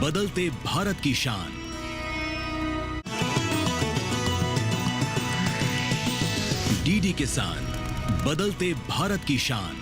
बदलते भारत की शान। डीडी किसान, बदलते भारत की शान।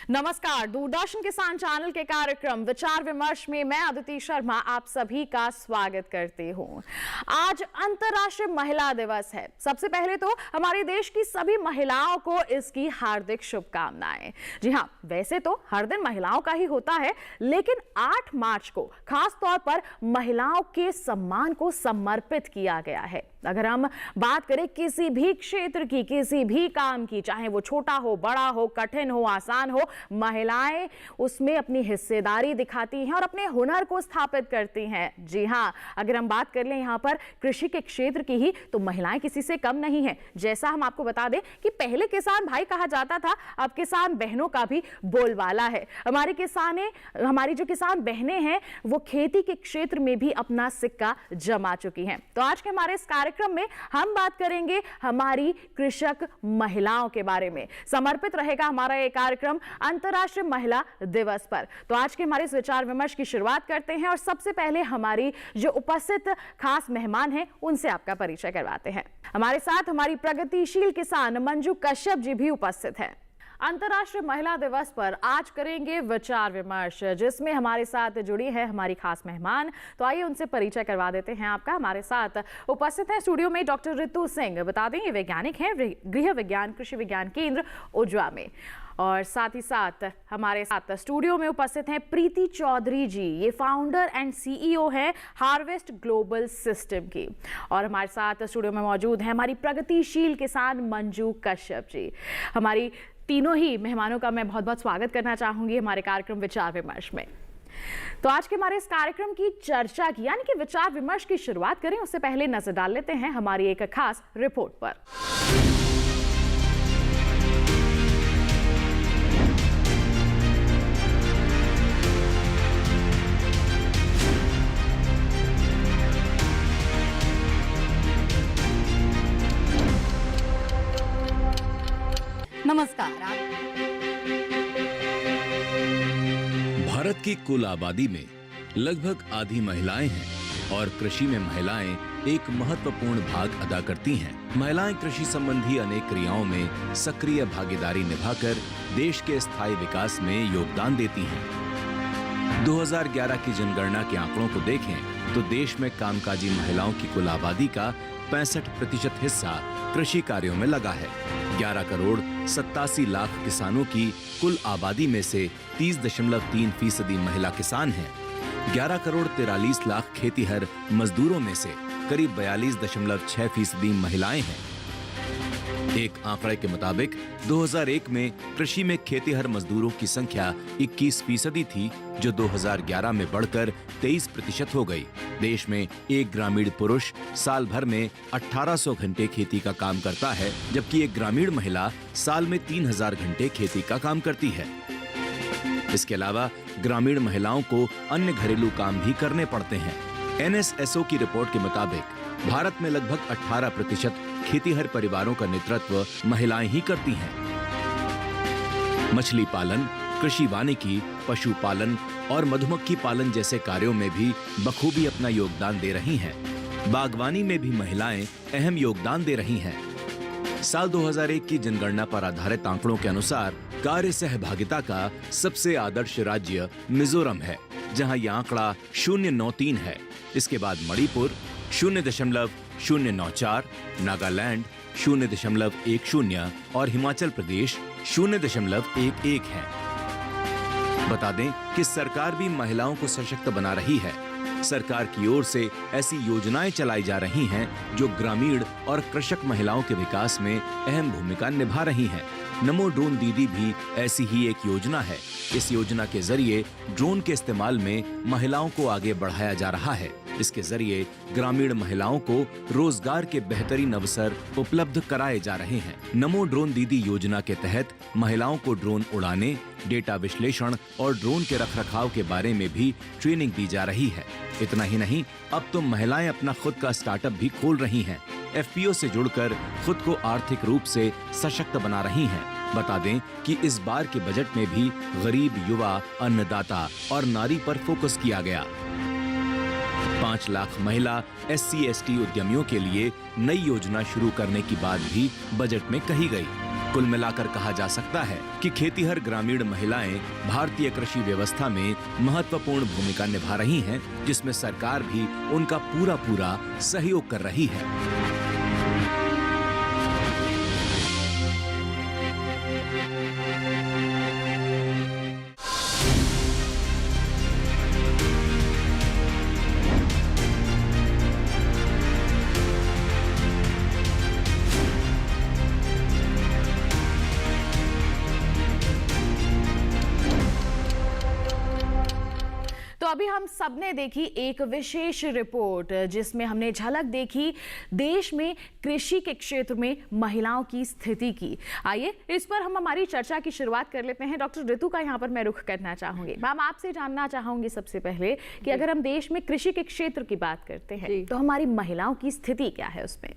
नमस्कार, दूरदर्शन किसान चैनल के कार्यक्रम विचार विमर्श में मैं अदिति शर्मा आप सभी का स्वागत करती हूं। आज अंतर्राष्ट्रीय महिला दिवस है। सबसे पहले तो हमारे देश की सभी महिलाओं को इसकी हार्दिक शुभकामनाएं। जी हां, वैसे तो हर दिन महिलाओं का ही होता है, लेकिन 8 मार्च को खास तौर पर महिलाओं के सम्मान को समर्पित किया गया है। अगर हम बात करें किसी भी क्षेत्र की, किसी भी काम की, चाहे वो छोटा हो, बड़ा हो, कठिन हो, आसान हो, महिलाएं उसमें अपनी हिस्सेदारी दिखाती हैं और अपने हुनर को स्थापित करती हैं। जी हां, अगर हम बात कर लें यहाँ पर कृषि के क्षेत्र की ही, तो महिलाएं किसी से कम नहीं हैं। जैसा हम आपको बता दें कि पहले किसान भाई कहा जाता था, अब किसान बहनों का भी बोलबाला है। हमारी जो किसान बहनें हैं वो खेती के क्षेत्र में भी अपना सिक्का जमा चुकी हैं। तो आज के हमारे इस कार्यक्रम में हम बात करेंगे हमारी कृषक महिलाओं के बारे में। समर्पित रहेगा हमारा ये कार्यक्रम अंतर्राष्ट्रीय महिला दिवस पर। तो आज के हमारे इस विचार विमर्श की शुरुआत करते हैं और सबसे पहले हमारी जो उपस्थित खास मेहमान हैं उनसे आपका परिचय करवाते हैं। हमारे साथ हमारी प्रगतिशील किसान मंजू कश्यप जी भी उपस्थित हैं। अंतर्राष्ट्रीय महिला दिवस पर आज करेंगे विचार विमर्श, जिसमें हमारे साथ जुड़ी है हमारी खास मेहमान। तो आइए उनसे परिचय करवा देते हैं आपका। हमारे साथ उपस्थित हैं स्टूडियो में डॉक्टर रितु सिंह। बता दें ये वैज्ञानिक हैं गृह विज्ञान कृषि विज्ञान केंद्र उज्वा में। और साथ ही साथ हमारे साथ स्टूडियो में उपस्थित हैं प्रीति चौधरी जी। ये फाउंडर एंड सीईओ हैं हार्वेस्ट ग्लोबल सिस्टम की। और हमारे साथ स्टूडियो में मौजूद हैं हमारी प्रगतिशील किसान मंजू कश्यप जी। हमारी तीनों ही मेहमानों का मैं बहुत बहुत स्वागत करना चाहूंगी हमारे कार्यक्रम विचार विमर्श में। तो आज के हमारे इस कार्यक्रम की चर्चा की, यानी कि विचार विमर्श की शुरुआत करें उससे पहले नजर डाल लेते हैं हमारी एक खास रिपोर्ट पर। नमस्कार। भारत की कुल आबादी में लगभग आधी महिलाएं हैं और कृषि में महिलाएं एक महत्वपूर्ण भाग अदा करती हैं। महिलाएं कृषि संबंधी अनेक क्रियाओं में सक्रिय भागीदारी निभाकर देश के स्थायी विकास में योगदान देती हैं। 2011 की जनगणना के आंकड़ों को देखें तो देश में कामकाजी महिलाओं की कुल आबादी का 65% हिस्सा कृषि कार्यों में लगा है। 11 करोड़ 87 लाख किसानों की कुल आबादी में से 30.3% महिला किसान हैं। 11 करोड़ 43 लाख खेतीहर मजदूरों में से करीब 42.6% महिलाएं हैं। एक आंकड़े के मुताबिक 2001 में कृषि में खेतीहर मजदूरों की संख्या 21% थी, जो 2011 में बढ़कर 23% हो गई। देश में एक ग्रामीण पुरुष साल भर में 1800 घंटे खेती का काम करता है, जबकि एक ग्रामीण महिला साल में 3000 घंटे खेती का काम करती है। इसके अलावा ग्रामीण महिलाओं को अन्य घरेलू काम भी करने पड़ते हैं। NSSO की रिपोर्ट के मुताबिक भारत में लगभग 18% खेतीहर परिवारों का नेतृत्व महिलाएं ही करती हैं। मछली पालन, कृषि वानिकी, पशुपालन और मधुमक्खी पालन जैसे कार्यों में भी बखूबी अपना योगदान दे रही हैं। बागवानी में भी महिलाएं अहम योगदान दे रही हैं। साल 2001 की जनगणना पर आधारित आंकड़ों के अनुसार कार्य सहभागिता का सबसे आदर्श राज्य मिजोरम है, जहां यह आंकड़ा 0.93 है। इसके बाद मणिपुर 0.094, नागालैंड 0.10 और हिमाचल प्रदेश 0.11 है। बता दें कि सरकार भी महिलाओं को सशक्त बना रही है। सरकार की ओर से ऐसी योजनाएं चलाई जा रही हैं जो ग्रामीण और कृषक महिलाओं के विकास में अहम भूमिका निभा रही हैं। नमो ड्रोन दीदी भी ऐसी ही एक योजना है, इस योजना के जरिए ड्रोन के इस्तेमाल में महिलाओं को आगे बढ़ाया जा रहा है। इसके जरिए ग्रामीण महिलाओं को रोजगार के बेहतरीन अवसर उपलब्ध कराए जा रहे हैं। नमो ड्रोन दीदी योजना के तहत महिलाओं को ड्रोन उड़ाने, डेटा विश्लेषण और ड्रोन के रखरखाव के बारे में भी ट्रेनिंग दी जा रही है। इतना ही नहीं, अब तो महिलाएं अपना खुद का स्टार्टअप भी खोल रही हैं। एफपीओ से जुड़कर खुद को आर्थिक रूप से सशक्त बना रही हैं। बता दें कि इस बार के बजट में भी गरीब युवा, अन्नदाता और नारी पर फोकस किया गया। 5 लाख महिला SC/ST उद्यमियों के लिए नई योजना शुरू करने की बात भी बजट में कही गई। कुल मिलाकर कहा जा सकता है कि खेतीहर ग्रामीण महिलाएं भारतीय कृषि व्यवस्था में महत्वपूर्ण भूमिका निभा रही हैं, जिसमें सरकार भी उनका पूरा सहयोग कर रही है। तो अभी हम सबने देखी एक विशेष रिपोर्ट, जिसमें हमने झलक देखी देश में कृषि के क्षेत्र में महिलाओं की स्थिति की। आइए इस पर हम हमारी चर्चा की शुरुआत कर लेते हैं। डॉक्टर ऋतु का यहाँ पर मैं रुख करना चाहूंगी। मैम, आपसे जानना चाहूंगी सबसे पहले कि अगर हम देश में कृषि के क्षेत्र की बात करते हैं तो हमारी महिलाओं की स्थिति क्या है उसमें?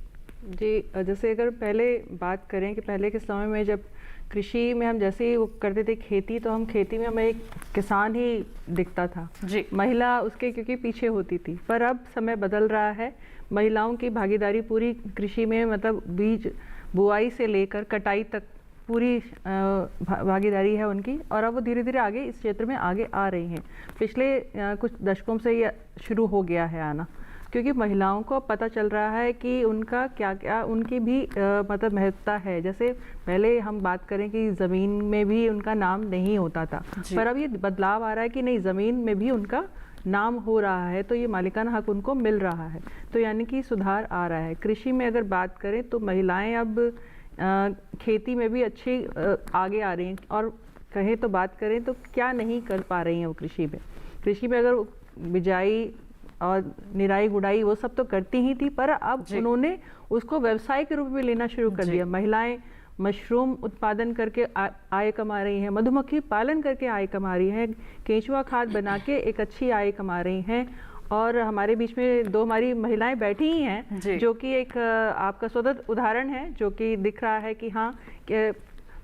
जी, जैसे अगर पहले बात करें कि पहले के समय में जब कृषि में हम जैसे ही वो करते थे खेती, तो हम खेती में हमें एक किसान ही दिखता था जी। महिला उसके क्योंकि पीछे होती थी। पर अब समय बदल रहा है, महिलाओं की भागीदारी पूरी कृषि में, मतलब बीज बुआई से लेकर कटाई तक पूरी भागीदारी है उनकी, और अब वो धीरे धीरे आगे इस क्षेत्र में आगे आ रही हैं। पिछले कुछ दशकों से ये शुरू हो गया है आना, क्योंकि महिलाओं को पता चल रहा है कि उनका क्या क्या उनकी भी मतलब महत्वता है। जैसे पहले हम बात करें कि ज़मीन में भी उनका नाम नहीं होता था, पर अब ये बदलाव आ रहा है कि नहीं, ज़मीन में भी उनका नाम हो रहा है, तो ये मालिकाना हक उनको मिल रहा है। तो यानी कि सुधार आ रहा है। कृषि में अगर बात करें तो महिलाएं अब खेती में भी अच्छी आगे आ रही हैं, और कहें तो बात करें तो क्या नहीं कर पा रही हैं वो कृषि में अगर बिजाई और निराई गुड़ाई वो सब तो करती ही थी, पर अब उन्होंने उसको व्यवसाय के रूप में लेना शुरू कर दिया। महिलाएं मशरूम उत्पादन करके आय कमा रही हैं, मधुमक्खी पालन करके आय कमा रही हैं, केंचुआ खाद बना के एक अच्छी आय कमा रही हैं। और हमारे बीच में 2 हमारी महिलाएं बैठी ही हैं, जो कि एक आपका स्वतंत्र उदाहरण है, जो कि दिख रहा है कि हाँ,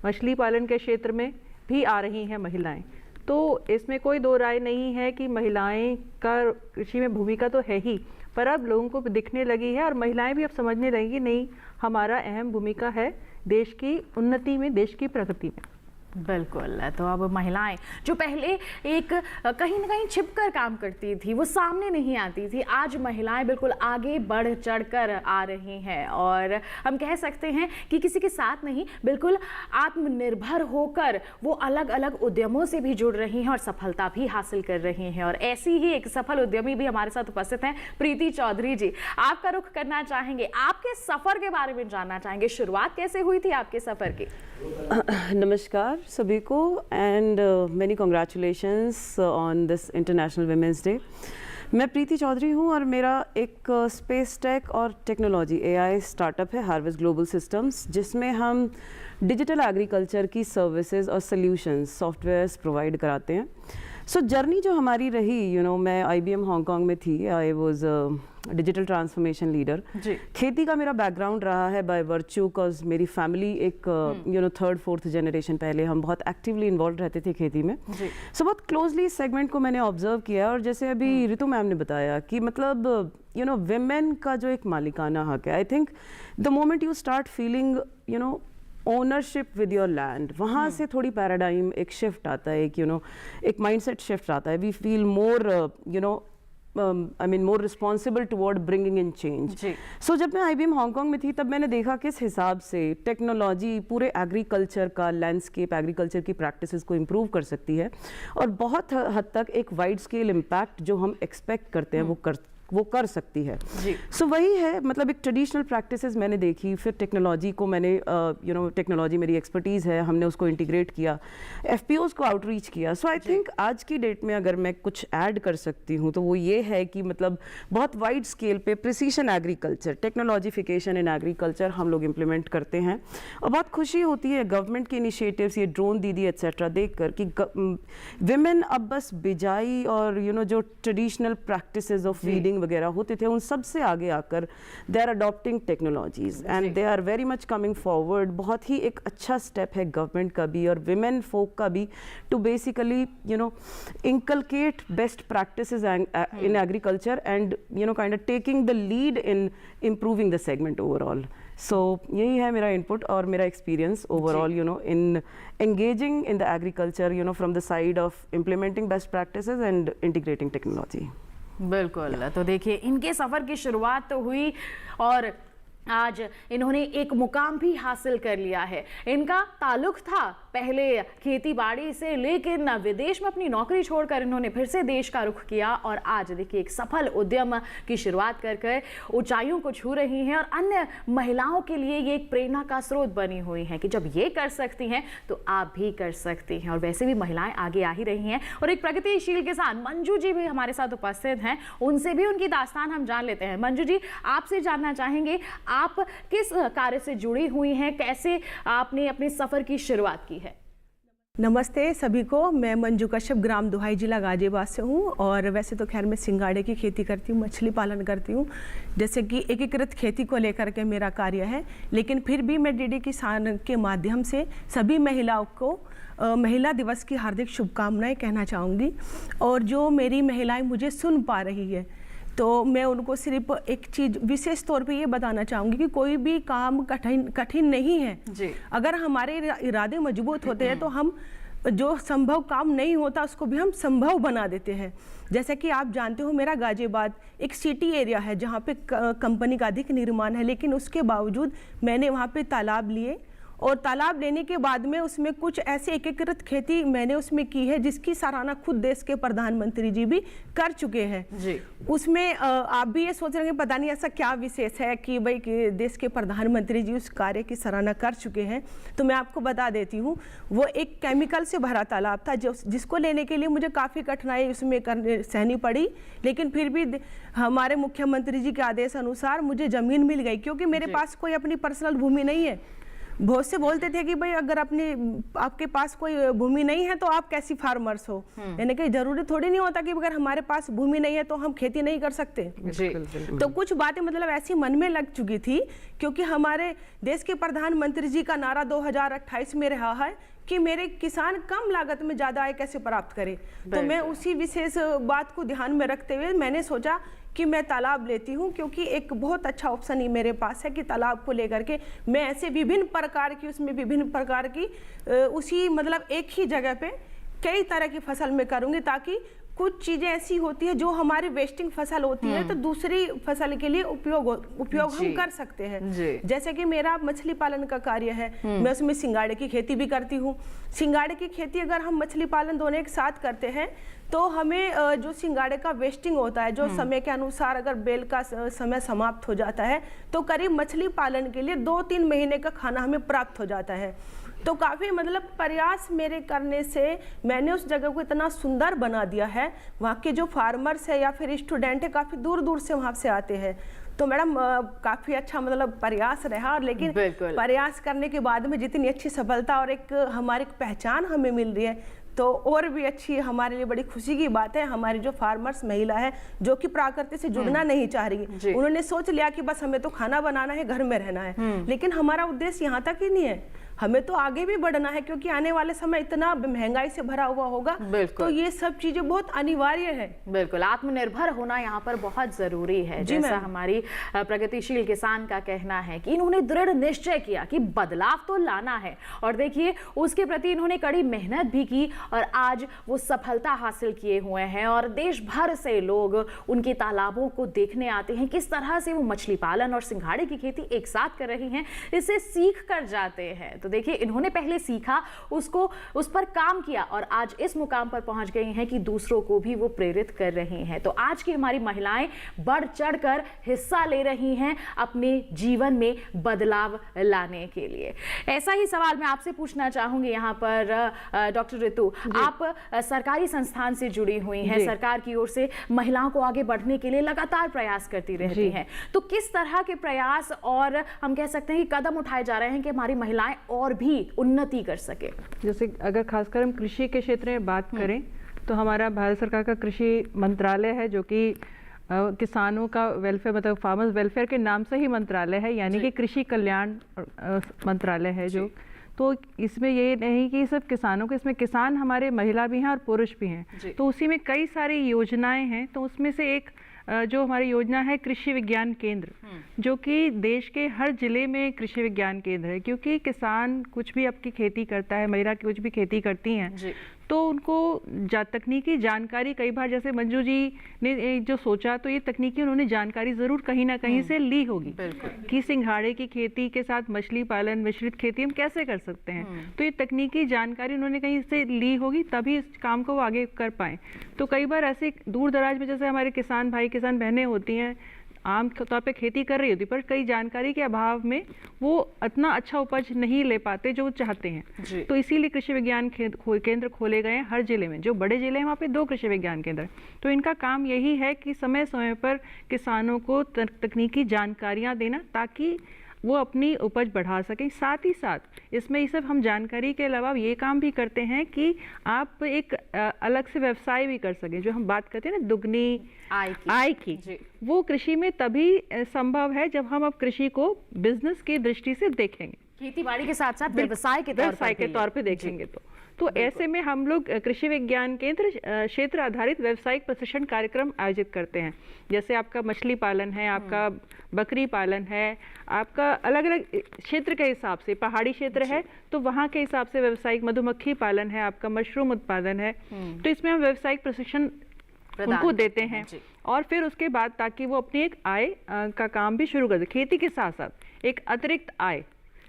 मछली पालन के क्षेत्र में भी आ रही हैं महिलाएं। तो इसमें कोई दो राय नहीं है कि महिलाएं का कृषि में भूमिका तो है ही, पर अब लोगों को दिखने लगी है और महिलाएं भी अब समझने लगी, नहीं, हमारा अहम भूमिका है देश की उन्नति में, देश की प्रगति में। बिल्कुल। तो अब महिलाएं जो पहले एक कहीं ना कहीं छिपकर काम करती थी, वो सामने नहीं आती थी, आज महिलाएं बिल्कुल आगे बढ़ चढ़कर आ रही हैं, और हम कह सकते हैं कि किसी के साथ नहीं, बिल्कुल आत्मनिर्भर होकर वो अलग अलग उद्यमों से भी जुड़ रही हैं और सफलता भी हासिल कर रही हैं। और ऐसी ही एक सफल उद्यमी भी हमारे साथ उपस्थित हैं, प्रीति चौधरी जी। आपका रुख करना चाहेंगे, आपके सफर के बारे में जानना चाहेंगे, शुरुआत कैसे हुई थी आपके सफर की? नमस्कार सभी को, and many congratulations on this international women's day. मैं प्रीति चौधरी हूँ और मेरा एक स्पेस टेक और टेक्नोलॉजी AI स्टार्टअप है हार्वेस्ट ग्लोबल सिस्टम्स, जिसमें हम डिजिटल एग्रीकल्चर की सर्विसेज और सॉल्यूशंस, सॉफ्टवेयर्स प्रोवाइड कराते हैं। सो जर्नी जो हमारी रही, मैं IBM हांगकांग में थी, I was digital transformation leader. खेती का मेरा बैकग्राउंड रहा है बाय वर्च्यू, बिकॉज मेरी फैमिली एक 3rd 4th जनरेशन पहले हम बहुत एक्टिवली इन्वॉल्व रहते थे खेती में। सो बहुत क्लोजली इस सेगमेंट को मैंने ऑब्जर्व किया, और जैसे अभी ऋतु मैम ने बताया कि मतलब विमेन का जो एक मालिकाना हक है, I think the moment you start feeling ownership with your land, वहाँ से थोड़ी पैराडाइम एक शिफ्ट आता है, एक माइंडसेट शिफ्ट आता है। We feel more more responsible toward bringing in change. So जब मैं IBM हांगकांग में थी, तब मैंने देखा किस हिसाब से टेक्नोलॉजी पूरे एग्रीकल्चर का लैंडस्केप, एग्रीकल्चर की प्रैक्टिसेस को इम्प्रूव कर सकती है, और बहुत हद तक एक वाइड स्केल इम्पैक्ट जो हम एक्सपेक्ट करते हैं वो कर सकती है। जी। सो वही है, मतलब एक ट्रेडिशनल प्रैक्टिसेस मैंने देखी, फिर टेक्नोलॉजी को मैंने टेक्नोलॉजी मेरी एक्सपर्टीज़ है, हमने उसको इंटीग्रेट किया, FPOs को आउटरीच किया। सो आई थिंक आज की डेट में अगर मैं कुछ ऐड कर सकती हूँ तो वो ये है कि मतलब बहुत वाइड स्केल पे प्रिसीशन एग्रीकल्चर, टेक्नोलॉजिफिकेशन इन एग्रीकल्चर हम लोग इम्प्लीमेंट करते हैं। और बहुत खुशी होती है गवर्नमेंट के इनिशिएटिव्स, ये ड्रोन दीदी एट्सेट्रा देख कर कि विमेन अब बस बिजाई और जो ट्रेडिशनल प्रैक्टिसेस ऑफ वीडिंग वगैरह होते थे उन सब से आगे आकर they are adopting technologies and they are very much coming forward. बहुत ही एक अच्छा स्टेप है गवर्नमेंट का भी और विमेन फोक का भी to basically inculcate best practices in agriculture and kind of taking the lead in improving the segment overall. So यही है मेरा input और मेरा experience overall in engaging in the agriculture from the side of implementing best practices and integrating technology. बिल्कुल, तो देखिए इनके सफ़र की शुरुआत तो हुई और आज इन्होंने एक मुकाम भी हासिल कर लिया है। इनका ताल्लुक था पहले खेती बाड़ी से, लेकिन विदेश में अपनी नौकरी छोड़कर इन्होंने फिर से देश का रुख किया और आज देखिए एक सफल उद्यम की शुरुआत कर ऊंचाइयों को छू रही हैं और अन्य महिलाओं के लिए ये एक प्रेरणा का स्रोत बनी हुई हैं कि जब ये कर सकती हैं तो आप भी कर सकती हैं। और वैसे भी महिलाएं आगे आ ही रही हैं और एक प्रगतिशील किसान मंजू जी भी हमारे साथ उपस्थित हैं, उनसे भी उनकी दास्तान हम जान लेते हैं। मंजू जी, आपसे जानना चाहेंगे आप किस कार्य से जुड़ी हुई हैं, कैसे आपने अपने सफर की शुरुआत की है? नमस्ते सभी को, मैं मंजू कश्यप, ग्राम दुहाई, जिला गाजियाबाद से हूँ। और वैसे तो खैर मैं सिंगाड़े की खेती करती हूँ, मछली पालन करती हूँ, जैसे कि एकीकृत खेती को लेकर के मेरा कार्य है। लेकिन फिर भी मैं DD किसान के माध्यम से सभी महिलाओं को महिला दिवस की हार्दिक शुभकामनाएं कहना चाहूँगी। और जो मेरी महिलाएं मुझे सुन पा रही है तो मैं उनको सिर्फ एक चीज़ विशेष तौर पे ये बताना चाहूँगी कि कोई भी काम कठिन नहीं है जी। अगर हमारे इरादे मजबूत होते हैं तो हम जो संभव काम नहीं होता उसको भी हम संभव बना देते हैं। जैसे कि आप जानते हो मेरा गाजियाबाद एक सिटी एरिया है जहाँ पे कंपनी का अधिक निर्माण है, लेकिन उसके बावजूद मैंने वहाँ पे तालाब लिए और तालाब लेने के बाद में उसमें कुछ ऐसे एकीकृत खेती मैंने उसमें की है जिसकी सराहना खुद देश के प्रधानमंत्री जी भी कर चुके हैं जी। उसमें आप भी ये सोच रहे हैं पता नहीं ऐसा क्या विशेष है कि भाई कि देश के प्रधानमंत्री जी उस कार्य की सराहना कर चुके हैं। तो मैं आपको बता देती हूँ, वो एक केमिकल से भरा तालाब था जिसको लेने के लिए मुझे काफ़ी कठिनाई उसमें सहनी पड़ी, लेकिन फिर भी हमारे मुख्यमंत्री जी के आदेश अनुसार मुझे ज़मीन मिल गई, क्योंकि मेरे पास कोई अपनी पर्सनल भूमि नहीं है। बहुत से बोलते थे कि भाई अगर आपके पास कोई भूमि नहीं है तो आप कैसी फार्मर्स हो, यानी कि जरूरी थोड़ी नहीं होता कि अगर हमारे पास भूमि नहीं है तो हम खेती नहीं कर सकते जी। तो कुछ बातें मतलब ऐसी मन में लग चुकी थी, क्योंकि हमारे देश के प्रधानमंत्री जी का नारा 2028 में रहा है कि मेरे किसान कम लागत में ज़्यादा आय कैसे प्राप्त करें। तो मैं उसी विशेष बात को ध्यान में रखते हुए मैंने सोचा कि मैं तालाब लेती हूँ, क्योंकि एक बहुत अच्छा ऑप्शन ही मेरे पास है कि तालाब को लेकर के मैं ऐसे विभिन्न प्रकार की उसी मतलब एक ही जगह पे कई तरह की फसल में करूँगी, ताकि कुछ चीज़ें ऐसी होती है जो हमारी वेस्टिंग फसल होती है तो दूसरी फसल के लिए उपयोग हम कर सकते हैं। जैसे कि मेरा मछली पालन का कार्य है, मैं उसमें सिंगाड़े की खेती भी करती हूँ। सिंगाड़े की खेती अगर हम मछली पालन दोनों एक साथ करते हैं तो हमें जो सिंगाड़े का वेस्टिंग होता है, जो समय के अनुसार अगर बेल का समय समाप्त हो जाता है तो करीब मछली पालन के लिए 2-3 महीने का खाना हमें प्राप्त हो जाता है। तो काफ़ी मतलब प्रयास मेरे करने से मैंने उस जगह को इतना सुंदर बना दिया है, वहाँ के जो फार्मर्स है या फिर स्टूडेंट है काफ़ी दूर दूर से वहाँ से आते हैं। तो मैडम काफ़ी अच्छा मतलब प्रयास रहा, लेकिन प्रयास करने के बाद में जितनी अच्छी सफलता और एक हमारी पहचान हमें मिल रही है तो और भी अच्छी हमारे लिए बड़ी खुशी की बात है। हमारी जो फार्मर्स महिला है जो कि प्रकृति से जुड़ना नहीं चाह रही, उन्होंने सोच लिया कि बस हमें तो खाना बनाना है, घर में रहना है, लेकिन हमारा उद्देश्य यहाँ तक ही नहीं है, हमें तो आगे भी बढ़ना है, क्योंकि आने वाले समय इतना महंगाई से भरा हुआ होगा तो ये सब चीजें बहुत अनिवार्य है। बिल्कुल, आत्मनिर्भर होना यहाँ पर बहुत जरूरी है। जैसा हमारी प्रगतिशील किसान का कहना है कि इन्होंने दृढ़ निश्चय किया कि बदलाव तो लाना है और देखिए उसके प्रति इन्होंने कड़ी मेहनत भी की और आज वो सफलता हासिल किए हुए हैं और देश भर से लोग उनके तालाबों को देखने आते हैं, किस तरह से वो मछली पालन और सिंघाड़े की खेती एक साथ कर रही हैं, इसे सीख कर जाते हैं। तो देखिए इन्होंने पहले सीखा, उसको उस पर काम किया और आज इस मुकाम पर पहुंच गई हैं कि दूसरों को भी वो प्रेरित कर रही हैं। तो आज की हमारी महिलाएं बढ़ चढ़कर हिस्सा ले रही हैं अपने जीवन में बदलाव लाने के लिए। ऐसा ही सवाल मैं आपसे पूछना चाहूंगी यहाँ पर डॉक्टर रितु, आप सरकारी संस्थान से जुड़ी हुई हैं, सरकार की ओर से महिलाओं को आगे बढ़ने के लिए लगातार प्रयास करती रहती हैं, तो किस तरह के प्रयास और हम कह सकते हैं कि कदम उठाए जा रहे हैं कि हमारी महिलाएं और भी उन्नति कर सके? जैसे अगर खासकर हम कृषि के क्षेत्र में बात करें तो हमारा भारत सरकार का कृषि मंत्रालय है, जो कि किसानों का वेलफेयर मतलब फार्मर्स वेलफेयर के नाम से ही मंत्रालय है, यानी कि कृषि कल्याण मंत्रालय है जो। तो इसमें ये नहीं कि सिर्फ किसानों को, इसमें किसान हमारे महिला भी हैं और पुरुष भी हैं, तो उसी में कई सारी योजनाएं हैं। तो उसमें से एक जो हमारी योजना है कृषि विज्ञान केंद्र, जो कि देश के हर जिले में कृषि विज्ञान केंद्र है, क्योंकि किसान कुछ भी आपकी खेती करता है, महिला कुछ भी खेती करती हैं, तो उनको तकनीकी जानकारी कई बार, जैसे मंजू जी ने जो सोचा, तो ये तकनीकी उन्होंने जानकारी जरूर कहीं ना कहीं से ली होगी कि सिंघाड़े की खेती के साथ मछली पालन, मिश्रित खेती हम कैसे कर सकते हैं। तो ये तकनीकी जानकारी उन्होंने कहीं से ली होगी, तभी इस काम को वो आगे कर पाए। तो कई बार ऐसे दूर दराज में जैसे हमारे किसान भाई किसान बहनें होती हैं, आम तौर पे खेती कर रही होती, पर कई जानकारी के अभाव में वो इतना अच्छा उपज नहीं ले पाते जो चाहते हैं। तो इसीलिए कृषि विज्ञान केंद्र खोले गए हैं हर जिले में। जो बड़े जिले हैं वहाँ पे 2 कृषि विज्ञान केंद्र हैं। तो इनका काम यही है कि समय समय पर किसानों को तकनीकी जानकारियाँ देना, ताकि वो अपनी उपज बढ़ा सकें। साथ ही साथ इसमें ये सब हम जानकारी के अलावा ये काम भी करते हैं कि आप एक अलग से व्यवसाय भी कर सकें। जो हम बात करते हैं ना दुगनी आय की, वो कृषि में तभी संभव है जब हम अब कृषि को बिजनेस की दृष्टि से देखेंगे, खेती बाड़ी के साथ साथ व्यवसाय के तौर पर देखेंगे। तो ऐसे में हम लोग कृषि विज्ञान केंद्र क्षेत्र आधारित व्यावसायिक प्रशिक्षण कार्यक्रम आयोजित करते हैं। जैसे आपका मछली पालन है, आपका बकरी पालन है, आपका अलग अलग क्षेत्र के हिसाब से, पहाड़ी क्षेत्र है तो वहाँ के हिसाब से व्यावसायिक मधुमक्खी पालन है, आपका मशरूम उत्पादन है। तो इसमें हम व्यावसायिक प्रशिक्षण उनको देते हैं, और फिर उसके बाद ताकि वो अपनी एक आय का काम भी शुरू कर दे, खेती के साथ साथ एक अतिरिक्त आय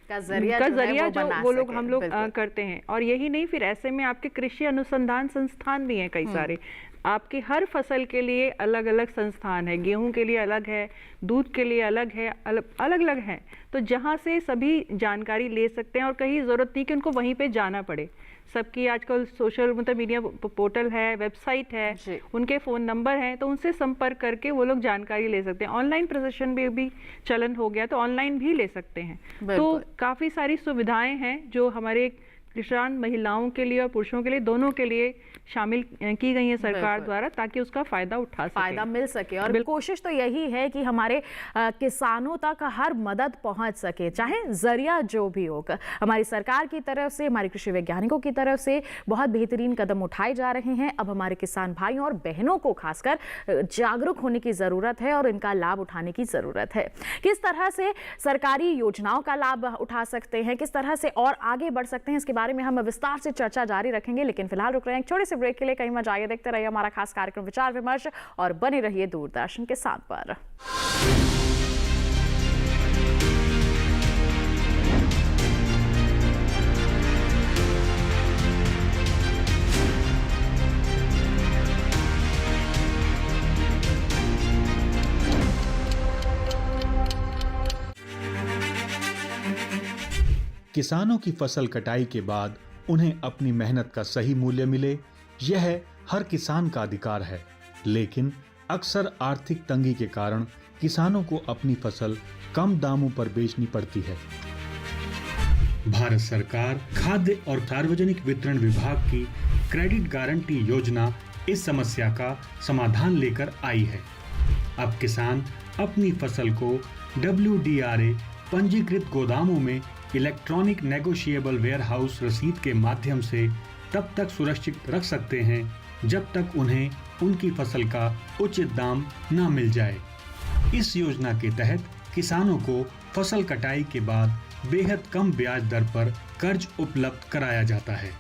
का जरिया जो वो लोग हम लोग करते हैं। और यही नहीं, फिर ऐसे में आपके कृषि अनुसंधान संस्थान भी हैं कई सारे। आपकी हर फसल के लिए अलग अलग संस्थान है, गेहूं के लिए अलग है, दूध के लिए अलग है, अलग अलग है। तो जहां से सभी जानकारी ले सकते हैं और कहीं ज़रूरत नहीं कि उनको वहीं पे जाना पड़े। सबकी आजकल सोशल मतलब मीडिया पोर्टल है, वेबसाइट है, उनके फ़ोन नंबर हैं, तो उनसे संपर्क करके वो लोग जानकारी ले सकते हैं। ऑनलाइन प्रशिक्षण भी चलन हो गया, तो ऑनलाइन भी ले सकते हैं। तो काफ़ी सारी सुविधाएं हैं जो हमारे किसान महिलाओं के लिए और पुरुषों के लिए, दोनों के लिए शामिल की गई है सरकार द्वारा, ताकि उसका फायदा उठा सके, फायदा मिल सके। और कोशिश तो यही है कि हमारे किसानों तक हर मदद पहुंच सके, चाहे जरिया जो भी हो। हमारी सरकार की तरफ से, हमारे कृषि वैज्ञानिकों की तरफ से बहुत बेहतरीन कदम उठाए जा रहे हैं। अब हमारे किसान भाइयों और बहनों को खासकर जागरूक होने की जरूरत है और इनका लाभ उठाने की जरूरत है। किस तरह से सरकारी योजनाओं का लाभ उठा सकते हैं, किस तरह से और आगे बढ़ सकते हैं, इसके बारे में हम विस्तार से चर्चा जारी रखेंगे। लेकिन फिलहाल रुक रहे हैं एक छोटे से ब्रेक के लिए। कहीं मत जाइए, देखते रहिए हमारा खास कार्यक्रम विचार विमर्श और बने रहिए दूरदर्शन के साथ पर। किसानों की फसल कटाई के बाद उन्हें अपनी मेहनत का सही मूल्य मिले, यह हर किसान का अधिकार है। लेकिन अक्सर आर्थिक तंगी के कारण किसानों को अपनी फसल कम दामों पर बेचनी पड़ती है। भारत सरकार खाद्य और सार्वजनिक वितरण विभाग की क्रेडिट गारंटी योजना इस समस्या का समाधान लेकर आई है। अब किसान अपनी फसल को WDRA पंजीकृत गोदामों में इलेक्ट्रॉनिक नेगोशिएबल वेयरहाउस रसीद के माध्यम से तब तक सुरक्षित रख सकते हैं जब तक उन्हें उनकी फसल का उचित दाम न मिल जाए। इस योजना के तहत किसानों को फसल कटाई के बाद बेहद कम ब्याज दर पर कर्ज उपलब्ध कराया जाता है,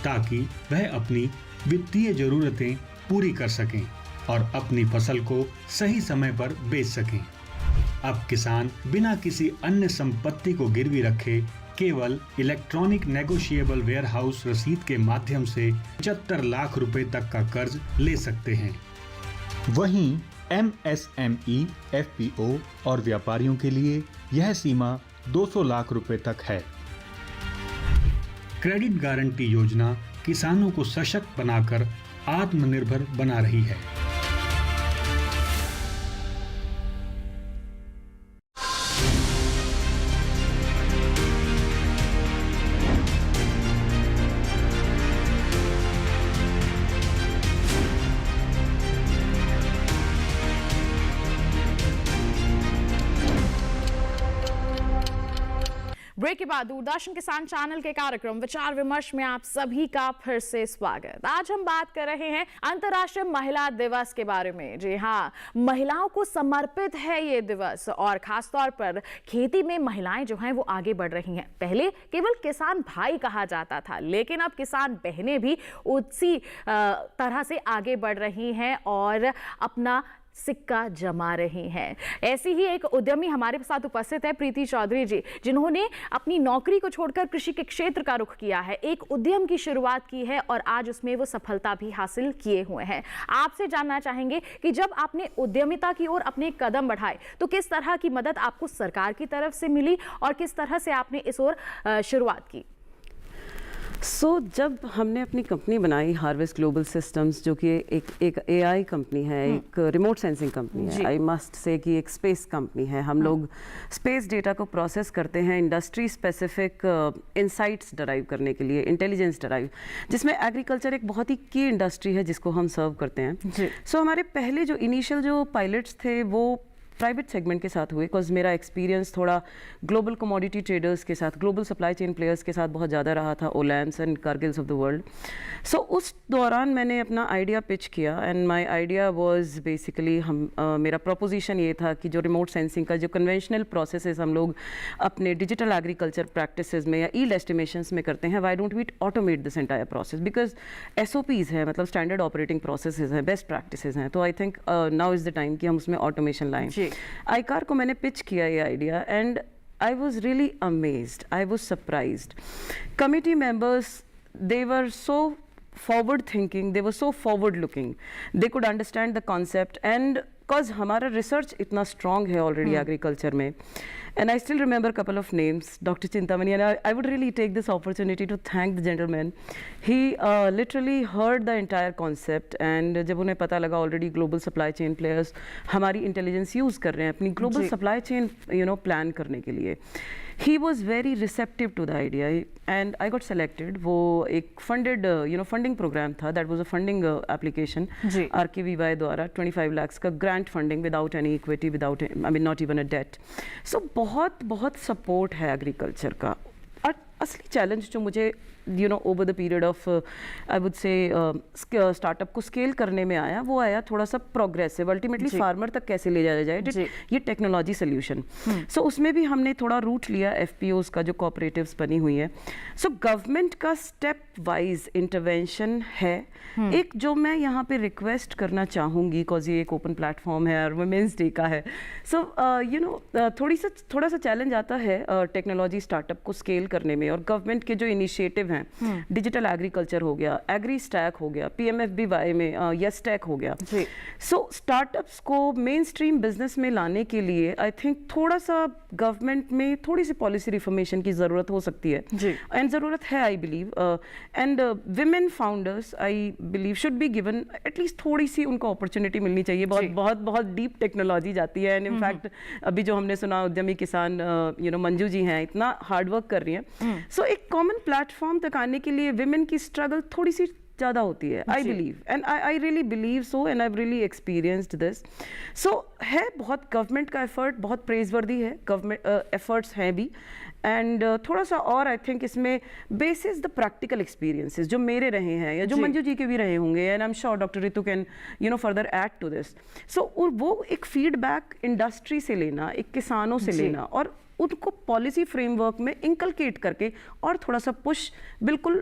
ताकि वह अपनी वित्तीय जरूरतें पूरी कर सकें और अपनी फसल को सही समय पर बेच सकें। अब किसान बिना किसी अन्य संपत्ति को गिरवी रखे केवल इलेक्ट्रॉनिक नेगोशिएबल वेयरहाउस रसीद के माध्यम से 75 लाख रुपए तक का कर्ज ले सकते हैं। वहीं MSME, FPO और व्यापारियों के लिए यह सीमा 200 लाख रुपए तक है। क्रेडिट गारंटी योजना किसानों को सशक्त बनाकर आत्मनिर्भर बना रही है। ब्रेक के बाद दूरदर्शन किसान चैनल के कार्यक्रम विचार विमर्श में आप सभी का फिर से स्वागत। आज हम बात कर रहे हैं अंतर्राष्ट्रीय महिला दिवस के बारे में। जी हाँ, महिलाओं को समर्पित है ये दिवस और खासतौर पर खेती में महिलाएं जो हैं वो आगे बढ़ रही हैं। पहले केवल किसान भाई कहा जाता था, लेकिन अब किसान बहनें भी उसी तरह से आगे बढ़ रही हैं और अपना सिक्का जमा रही हैं। ऐसी ही एक उद्यमी हमारे साथ उपस्थित है, प्रीति चौधरी जी, जिन्होंने अपनी नौकरी को छोड़कर कृषि के क्षेत्र का रुख किया है, एक उद्यम की शुरुआत की है और आज उसमें वो सफलता भी हासिल किए हुए हैं। आपसे जानना चाहेंगे कि जब आपने उद्यमिता की ओर अपने कदम बढ़ाए तो किस तरह की मदद आपको सरकार की तरफ से मिली और किस तरह से आपने इस ओर शुरुआत की? जब हमने अपनी कंपनी बनाई हार्वेस्ट ग्लोबल सिस्टम्स, जो कि एक AI कंपनी है, एक रिमोट सेंसिंग कंपनी है, आई मस्ट से कि एक स्पेस कंपनी है। हम लोग स्पेस डेटा को प्रोसेस करते हैं इंडस्ट्री स्पेसिफिक इंसाइट्स डराइव करने के लिए, इंटेलिजेंस डराइव, जिसमें एग्रीकल्चर एक बहुत ही की इंडस्ट्री है जिसको हम सर्व करते हैं। हमारे पहले जो इनिशियल जो पायलट्स थे वो प्राइवेट सेगमेंट के साथ हुए, बिकॉज मेरा एक्सपीरियंस थोड़ा ग्लोबल कमोडिटी ट्रेडर्स के साथ, ग्लोबल सप्लाई चेन प्लेयर्स के साथ बहुत ज़्यादा रहा था, ओलैंड्स एंड कारगिल्स ऑफ द वर्ल्ड। उस दौरान मैंने अपना आइडिया पिच किया and my idea was basically मेरा प्रोपोजिशन ये था कि जो रिमोट सेंसिंग का जो कन्वेंशनल प्रोसेसेस हम लोग अपने डिजिटल एग्रीकल्चर प्रैक्टिसेस में या ईल्ड एस्टिमेशंस में करते हैं, why don't we automate this entire process, because SOPs है, मतलब स्टैंडर्ड ऑपरेटिंग प्रोसेसेस हैं, बेस्ट प्रैक्टिसेस हैं। तो I think now is the time कि हम उसमें ऑटोमेशन लाएं। आईकार को मैंने पिच किया ये idea and I was really amazed, I was surprised. Committee members, they were so forward thinking, they were so forward looking, they could understand the concept, and because हमारा research इतना strong है already agriculture में, and I still remember a couple of names, Dr. Chintamani, and I would really take this opportunity to thank the gentleman. He literally heard the entire concept, and जब उन्हें पता लगा already global supply chain players हमारी intelligence use कर रहे हैं अपनी global supply chain plan करने के लिए, he was very receptive to the idea and I got selected. वो एक funded funding program था, that was a funding application RKVY द्वारा 25 lakhs का grant funding without any equity, without, I mean not even a debt. बहुत support है agriculture का। और असली चैलेंज जो मुझे over the period of I would say startup को स्केल करने में आया, वो आया थोड़ा सा प्रोग्रेसिव, अल्टीमेटली फार्मर तक कैसे ले जाया जाए, ये टेक्नोलॉजी सोल्यूशन। उसमें भी हमने थोड़ा रूट लिया FPOs का, जो कोऑपरेटिव्स बनी हुई है। गवर्नमेंट का स्टेप वाइज इंटरवेंशन है। एक जो मैं यहाँ पे रिक्वेस्ट करना चाहूँगी, बिकॉज ये एक ओपन प्लेटफॉर्म है और वुमेंस डे का है, थोड़ा सा चैलेंज आता है टेक्नोलॉजी स्टार्टअप को स्केल करने में, और गवर्नमेंट के जो इनिशिएटिव हैं, डिजिटल एग्रीकल्चर हो गया, एग्री स्टैक हो गया, PMFBY में यस स्टैक हो गया। स्टार्टअप्स को मेन स्ट्रीम बिजनेस में लाने के लिए आई थिंक थोड़ा सा गवर्नमेंट में थोड़ी सी पॉलिसी रिफॉर्मेशन की ज़रूरत हो सकती है, एंड ज़रूरत है I believe, and women founders I believe should be given at least थोड़ी सी उनको अपॉर्चुनिटी मिलनी चाहिए। बहुत डीप टेक्नोलॉजी जाती है, एंड इनफैक्ट अभी जो हमने सुना उद्यमी किसान मंजू जी हैं, इतना हार्डवर्क कर रही हैं। एक कॉमन प्लेटफॉर्म तक आने के लिए विमेन की स्ट्रगल थोड़ी सी ज़्यादा होती है, I believe, and I really believe so, and I really experienced this. है बहुत गवर्नमेंट का एफर्ट, बहुत प्रेजवर्दी है, गवर्नमेंट एफर्ट्स हैं भी, एंड थोड़ा सा और आई थिंक इसमें बेसिस द प्रैक्टिकल एक्सपीरियंसेस जो मेरे रहे हैं या जो मंजू जी के भी रहे होंगे, and I am sure doctor Ritu can further add to this. वो एक फीडबैक इंडस्ट्री से लेना, एक किसानों से लेना, और उनको पॉलिसी फ्रेमवर्क में इंकलकेट करके और थोड़ा सा पुश, बिल्कुल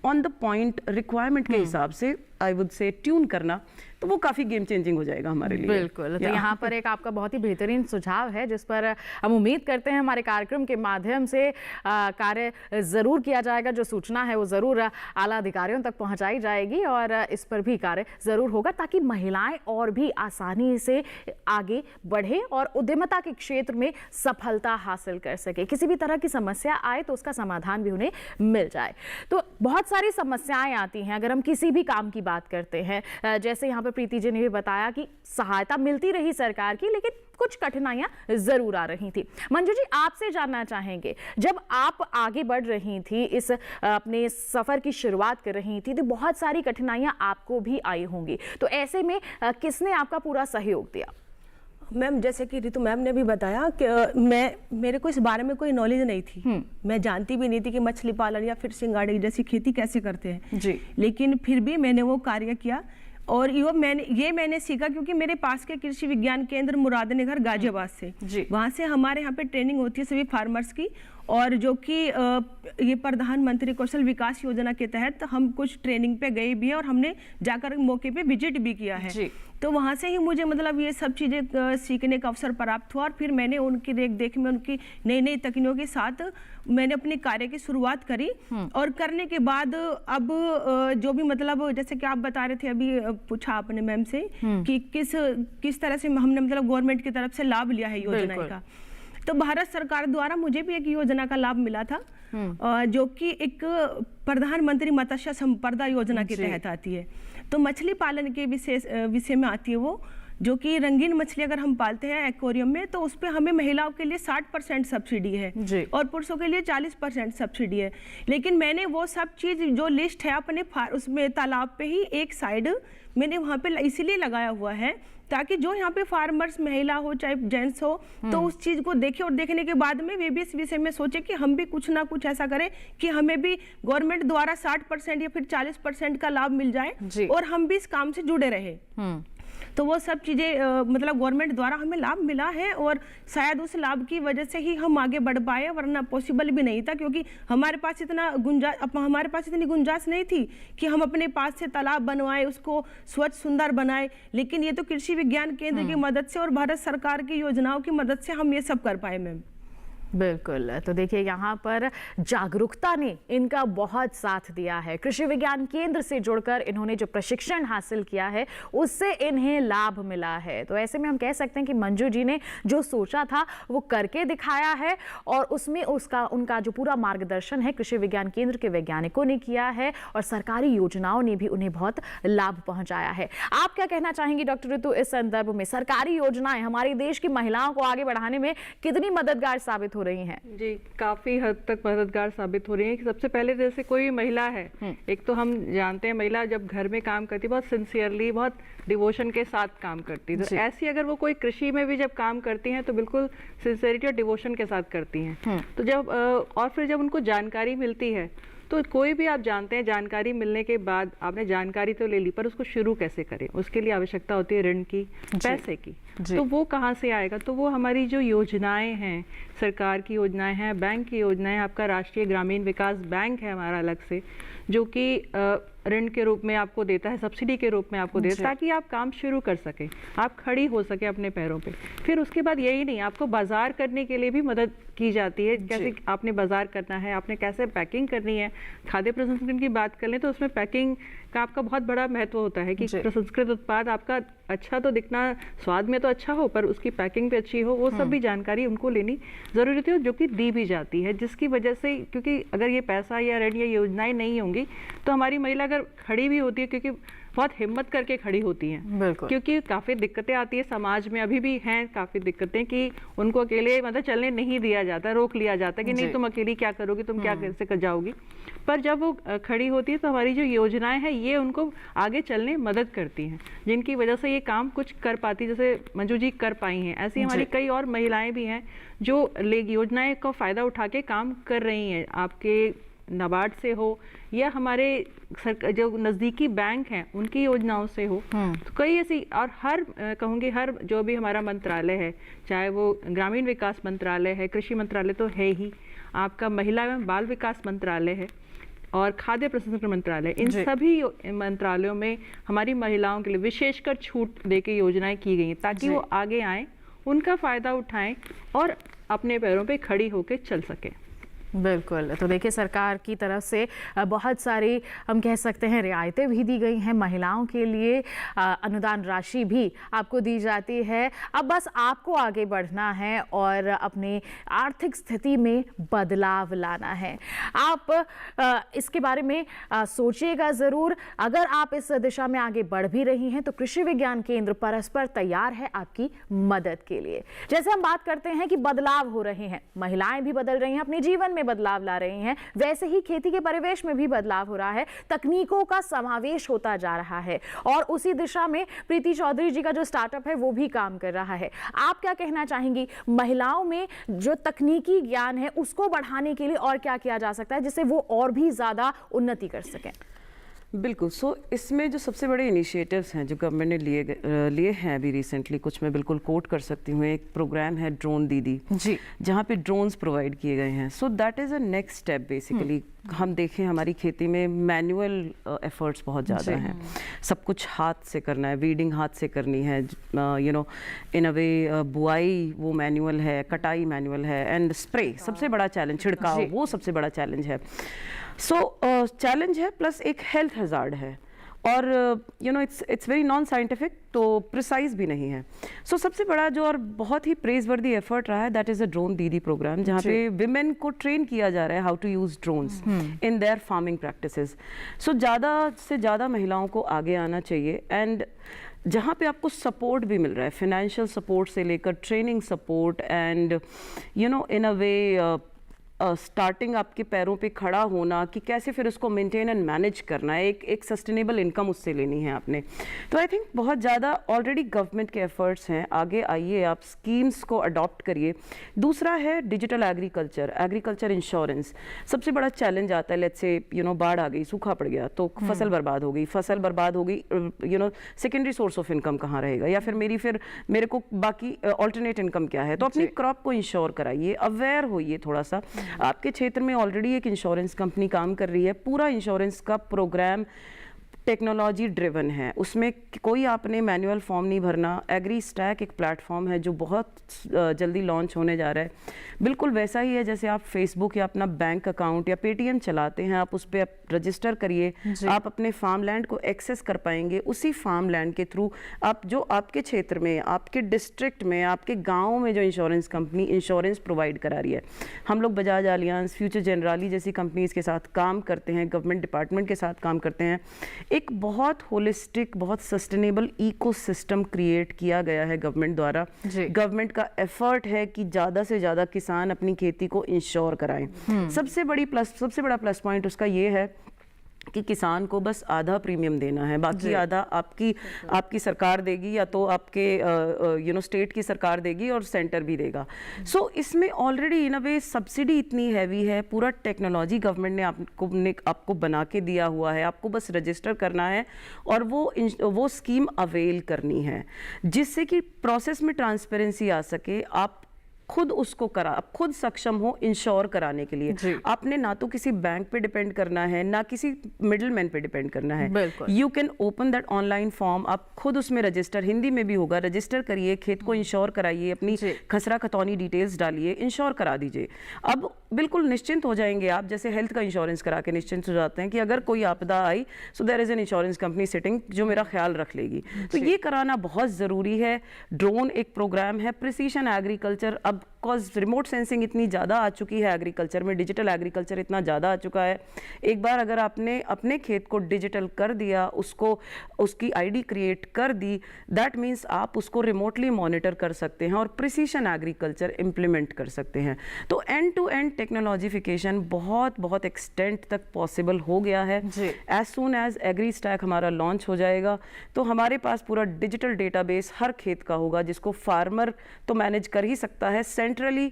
ऑन द पॉइंट रिक्वायरमेंट के हिसाब से आई वुड से ट्यून करना, तो वो काफ़ी गेम चेंजिंग हो जाएगा हमारे लिए। बिल्कुल। तो यहाँ पर एक आपका बहुत ही बेहतरीन सुझाव है जिस पर हम उम्मीद करते हैं हमारे कार्यक्रम के माध्यम से कार्य ज़रूर किया जाएगा। जो सूचना है वो ज़रूर आला अधिकारियों तक पहुँचाई जाएगी और इस पर भी कार्य ज़रूर होगा ताकि महिलाएं और भी आसानी से आगे बढ़े और उद्यमिता के क्षेत्र में सफलता हासिल कर सके। किसी भी तरह की समस्या आए तो उसका समाधान भी उन्हें मिल जाए। तो बहुत सारी समस्याएं आती हैं अगर हम किसी भी काम की बात करते हैं। जैसे यहाँ पर प्रीति जी ने भी बताया कि सहायता मिलती रही सरकार की, लेकिन कुछ कठिनाइयां जरूर आ रही थी। मंजू जी, आपसे जानना चाहेंगे, जब आप आगे बढ़ रही थी, इस अपने सफर की शुरुआत कर रही थी, तो बहुत सारी कठिनाइयां आपको भी आई होंगी। तो ऐसे में किसने आपका पूरा सहयोग दिया? मैम, जैसे कि रितु मैम ने भी बताया कि मेरे को इस बारे में कोई नॉलेज नहीं थी। मैं जानती भी नहीं थी कि मछली पालन या फिर सिंगाड़े जैसी खेती कैसे करते हैं जी। लेकिन फिर भी मैंने वो कार्य किया और मैंने सीखा क्योंकि मेरे पास के कृषि विज्ञान केंद्र मुरादनगर गाजियाबाद से, वहाँ से हमारे यहाँ पे ट्रेनिंग होती है सभी फार्मर्स की, और जो कि ये प्रधानमंत्री कौशल विकास योजना के तहत हम कुछ ट्रेनिंग पे गए भी हैं और हमने जाकर मौके पे विजिट भी किया है। तो वहाँ से ही मुझे मतलब ये सब चीज़ें सीखने का अवसर प्राप्त हुआ और फिर मैंने उनकी देख में उनकी नई नई तकनीकों के साथ मैंने अपने कार्य की शुरुआत करी। और करने के बाद अब जो भी मतलब जैसे कि आप बता रहे थे, अभी पूछा आपने मैम से कि किस तरह से हमने मतलब गवर्नमेंट की तरफ से लाभ लिया है योजना का, तो भारत सरकार द्वारा मुझे भी एक योजना का लाभ मिला था जो कि एक प्रधानमंत्री मत्स्य संपदा योजना के तहत आती है। तो मछली पालन के विषय में आती है वो, जो कि रंगीन मछली अगर हम पालते हैं एक्वेरियम में तो उस पर हमें महिलाओं के लिए 60% सब्सिडी है और पुरुषों के लिए 40% सब्सिडी है। लेकिन मैंने वो सब चीज़ जो लिस्ट है अपने उसमें तालाब पे ही एक साइड मैंने वहाँ पे इसीलिए लगाया हुआ है ताकि जो यहाँ पे फार्मर्स महिला हो चाहे जेंट्स हो तो उस चीज़ को देखे और देखने के बाद में वे भी इस विषय में सोचे कि हम भी कुछ ना कुछ ऐसा करें कि हमें भी गवर्नमेंट द्वारा 60% या फिर 40% का लाभ मिल जाए और हम भी इस काम से जुड़े रहे। तो वो सब चीज़ें मतलब गवर्नमेंट द्वारा हमें लाभ मिला है और शायद उस लाभ की वजह से ही हम आगे बढ़ पाए, वरना पॉसिबल भी नहीं था क्योंकि हमारे पास इतनी गुंजाइश नहीं थी कि हम अपने पास से तालाब बनवाए, उसको स्वच्छ सुंदर बनाए। लेकिन ये तो कृषि विज्ञान केंद्र की मदद से और भारत सरकार की योजनाओं की मदद से हम ये सब कर पाए मैम। बिल्कुल। तो देखिए यहाँ पर जागरूकता ने इनका बहुत साथ दिया है। कृषि विज्ञान केंद्र से जुड़कर इन्होंने जो प्रशिक्षण हासिल किया है उससे इन्हें लाभ मिला है। तो ऐसे में हम कह सकते हैं कि मंजू जी ने जो सोचा था वो करके दिखाया है और उसमें उनका जो पूरा मार्गदर्शन है कृषि विज्ञान केंद्र के वैज्ञानिकों ने किया है और सरकारी योजनाओं ने भी उन्हें बहुत लाभ पहुंचाया है। आप क्या कहना चाहेंगी डॉक्टर ऋतु, इस संदर्भ में सरकारी योजनाएं हमारे देश की महिलाओं को आगे बढ़ाने में कितनी मददगार साबित हो रही हैं? जी, काफी हद तक मददगार साबित हो रही है। सबसे पहले जैसे कोई महिला है, एक तो हम जानते हैं महिला जब घर में काम करती है बहुत सिंसियरली, बहुत डिवोशन के साथ काम करती है। तो ऐसी अगर वो कोई कृषि में भी जब काम करती हैं तो बिल्कुल सिंसियरिटी और डिवोशन के साथ करती हैं। तो जब और फिर जब उनको जानकारी मिलती है तो कोई भी आप जानते हैं जानकारी मिलने के बाद आपने जानकारी तो ले ली पर उसको शुरू कैसे करें, उसके लिए आवश्यकता होती है ऋण की, पैसे की। तो वो कहाँ से आएगा? तो वो हमारी जो योजनाएं हैं, सरकार की योजनाएं हैं, बैंक की योजनाएं, आपका राष्ट्रीय ग्रामीण विकास बैंक है हमारा अलग से, जो कि ऋण के रूप में आपको देता है, सब्सिडी के रूप में आपको देता है ताकि आप काम शुरू कर सकें, आप खड़ी हो सके अपने पैरों पे। फिर उसके बाद यही नहीं, आपको बाजार करने के लिए भी मदद की जाती है। कैसे आपने बाजार करना है, आपने कैसे पैकिंग करनी है। खाद्य प्रसंस्करण की बात कर लें तो उसमें पैकिंग का आपका बहुत बड़ा महत्व होता है कि प्रसंस्कृत उत्पाद आपका अच्छा तो दिखना, स्वाद में तो अच्छा हो पर उसकी पैकिंग भी अच्छी हो, वो सब भी जानकारी उनको लेनी जरूरी होती है जो कि दी भी जाती है। जिसकी वजह से, क्योंकि अगर ये पैसा या ऋण या योजनाएं नहीं होंगी तो हमारी महिला अगर खड़ी भी होती है, क्योंकि बहुत हिम्मत करके खड़ी होती हैं, क्योंकि काफ़ी दिक्कतें आती है समाज में, अभी भी हैं काफ़ी दिक्कतें कि उनको अकेले मतलब चलने नहीं दिया जाता, रोक लिया जाता है कि नहीं तुम अकेली क्या करोगी, तुम क्या कैसे कर जाओगी। पर जब वो खड़ी होती है तो हमारी जो योजनाएं हैं ये उनको आगे चलने मदद करती हैं, जिनकी वजह से ये काम कुछ कर पाती, जैसे मंजू जी कर पाई हैं। ऐसी हमारी कई और महिलाएं भी हैं जो योजनाएं का फ़ायदा उठा के काम कर रही हैं, आपके नाबार्ड से हो या हमारे जो नज़दीकी बैंक हैं उनकी योजनाओं से हो। तो कई ऐसी, और हर कहूँगी हर जो भी हमारा मंत्रालय है, चाहे वो ग्रामीण विकास मंत्रालय है, कृषि मंत्रालय तो है ही, आपका महिला एवं बाल विकास मंत्रालय है, और खाद्य प्रसंस्करण मंत्रालय, इन सभी मंत्रालयों में हमारी महिलाओं के लिए विशेषकर छूट देके योजनाएं की गई हैं ताकि वो आगे आएं, उनका फ़ायदा उठाएं और अपने पैरों पे खड़ी होकर चल सकें। बिल्कुल। तो देखिए, सरकार की तरफ से बहुत सारी हम कह सकते हैं रियायतें भी दी गई हैं महिलाओं के लिए, अनुदान राशि भी आपको दी जाती है। अब बस आपको आगे बढ़ना है और अपनी आर्थिक स्थिति में बदलाव लाना है। आप इसके बारे में सोचिएगा ज़रूर। अगर आप इस दिशा में आगे बढ़ भी रही हैं तो कृषि विज्ञान केंद्र परस्पर तैयार है आपकी मदद के लिए। जैसे हम बात करते हैं कि बदलाव हो रहे हैं, महिलाएं भी बदल रही हैं, अपने जीवन में बदलाव ला रही हैं, वैसे ही खेती के परिवेश में भी बदलाव हो रहा है, तकनीकों का समावेश होता जा रहा है और उसी दिशा में प्रीति चौधरी जी का जो स्टार्टअप है वो भी काम कर रहा है। आप क्या कहना चाहेंगी, महिलाओं में जो तकनीकी ज्ञान है उसको बढ़ाने के लिए और क्या किया जा सकता है जिससे वो और भी ज्यादा उन्नति कर सकें? बिल्कुल। इसमें जो सबसे बड़े इनिशिएटिव्स हैं जो गवर्नमेंट ने लिए हैं अभी रिसेंटली, कुछ मैं बिल्कुल कोट कर सकती हूँ। एक प्रोग्राम है ड्रोन दीदी जी, जहाँ पे ड्रोन्स प्रोवाइड किए गए हैं। So that is a next step basically. हम देखें हमारी खेती में मैनुअल एफर्ट्स बहुत ज़्यादा हैं, सब कुछ हाथ से करना है, वीडिंग हाथ से करनी है, यू नो इन अ वे बुआई वो मैनुअल है, कटाई मैनुअल है, एंड स्प्रे सबसे बड़ा चैलेंज, छिड़काव वो सबसे बड़ा चैलेंज है। सो चैलेंज है प्लस एक हेल्थ हज़ार्ड है और you know it's very non scientific, तो प्रिसाइज भी नहीं है। सो सबसे बड़ा जो और बहुत ही प्रेजवर्दी एफर्ट रहा है that is a drone didi program, जहाँ पे विमेन को ट्रेन किया जा रहा है how to use drones in their farming practices. So ज़्यादा से ज़्यादा महिलाओं को आगे आना चाहिए एंड जहाँ पे आपको सपोर्ट भी मिल रहा है, फाइनेंशियल सपोर्ट से लेकर training support and you know in a way starting आपके पैरों पे खड़ा होना कि कैसे फिर उसको मेंटेन एंड मैनेज करना है, एक सस्टेनेबल इनकम उससे लेनी है आपने। तो आई थिंक बहुत ज़्यादा ऑलरेडी गवर्नमेंट के एफर्ट्स हैं, आगे आइए आप स्कीम्स को अडॉप्ट करिए। दूसरा है डिजिटल एग्रीकल्चर इंश्योरेंस। सबसे बड़ा चैलेंज आता है, लेट्स से यू नो बाढ़ आ गई, सूखा पड़ गया तो फसल बर्बाद हो गई, you know secondary source of income कहाँ रहेगा, या फिर मेरे को बाकी ऑल्टरनेट इनकम क्या है। तो अपनी क्रॉप को इंश्योर कराइए, अवेयर होइए थोड़ा सा। आपके क्षेत्र में ऑलरेडी एक इंश्योरेंस कंपनी काम कर रही है, पूरा इंश्योरेंस का प्रोग्राम टेक्नोलॉजी ड्रिवन है, उसमें कोई आपने मैनुअल फॉर्म नहीं भरना। एग्री स्टैक एक प्लेटफॉर्म है जो बहुत जल्दी लॉन्च होने जा रहा है, बिल्कुल वैसा ही है जैसे आप फेसबुक या अपना बैंक अकाउंट या पेटीएम चलाते हैं, आप उस पर रजिस्टर करिए, आप अपने फार्म लैंड को एक्सेस कर पाएंगे। उसी फार्म लैंड के थ्रू आप जो आपके क्षेत्र में, आपके डिस्ट्रिक्ट में, आपके गाँव में जो इंश्योरेंस कंपनी इंश्योरेंस प्रोवाइड करा रही है, हम लोग बजाज एलियांस, फ्यूचर जनरली जैसी कंपनीज के साथ काम करते हैं, गवर्नमेंट डिपार्टमेंट के साथ काम करते हैं। एक बहुत होलिस्टिक, बहुत सस्टेनेबल इकोसिस्टम क्रिएट किया गया है गवर्नमेंट द्वारा। गवर्नमेंट का एफर्ट है कि ज़्यादा से ज़्यादा किसान अपनी खेती को इंश्योर कराएं। सबसे बड़ा प्लस पॉइंट उसका ये है कि किसान को बस आधा प्रीमियम देना है, बाकी आधा आपकी सरकार देगी, या तो आपके यू नो स्टेट की सरकार देगी और सेंटर भी देगा। सो इसमें already in a way subsidy इतनी हैवी है, पूरा टेक्नोलॉजी गवर्नमेंट ने आपको बना के दिया हुआ है, आपको बस रजिस्टर करना है और वो स्कीम अवेल करनी है, जिससे कि प्रोसेस में ट्रांसपेरेंसी आ सके। आप खुद सक्षम हो इंश्योर कराने के लिए। आपने ना तो किसी बैंक पे डिपेंड करना है, ना किसी मिडिलमैन पे डिपेंड करना है। You can open that online form, आप खुद उसमें रजिस्टर, हिंदी में भी होगा, रजिस्टर करिए, खेत को इंश्योर कराइए, अपनी खसरा खतौनी डिटेल्स डालिए, इंश्योर करा दीजिए। अब बिल्कुल निश्चिंत हो जाएंगे आप, जैसे हेल्थ का इंश्योरेंस करा के निश्चिंत हो जाते हैं कि अगर कोई आपदा आई so there is an insurance company sitting जो मेरा ख्याल रख लेगी। तो ये कराना बहुत ज़रूरी है। ड्रोन एक प्रोग्राम है, प्रिसीशन एग्रीकल्चर, अब बिकॉज रिमोट सेंसिंग इतनी ज़्यादा आ चुकी है एग्रीकल्चर में, डिजिटल एग्रीकल्चर इतना ज़्यादा आ चुका है। एक बार अगर आपने अपने खेत को डिजिटल कर दिया, उसकी आईडी क्रिएट कर दी, दैट मीन्स आप उसको रिमोटली मॉनिटर कर सकते हैं और प्रिसीशन एग्रीकल्चर इम्प्लीमेंट कर सकते हैं। तो एंड टू एंड टेक्नोलॉजिफिकेशन बहुत एक्सटेंट तक पॉसिबल हो गया है। As soon as agri stack हमारा लॉन्च हो जाएगा तो हमारे पास पूरा डिजिटल डेटाबेस हर खेत का होगा, जिसको फार्मर तो मैनेज कर ही सकता है, सेंट्रली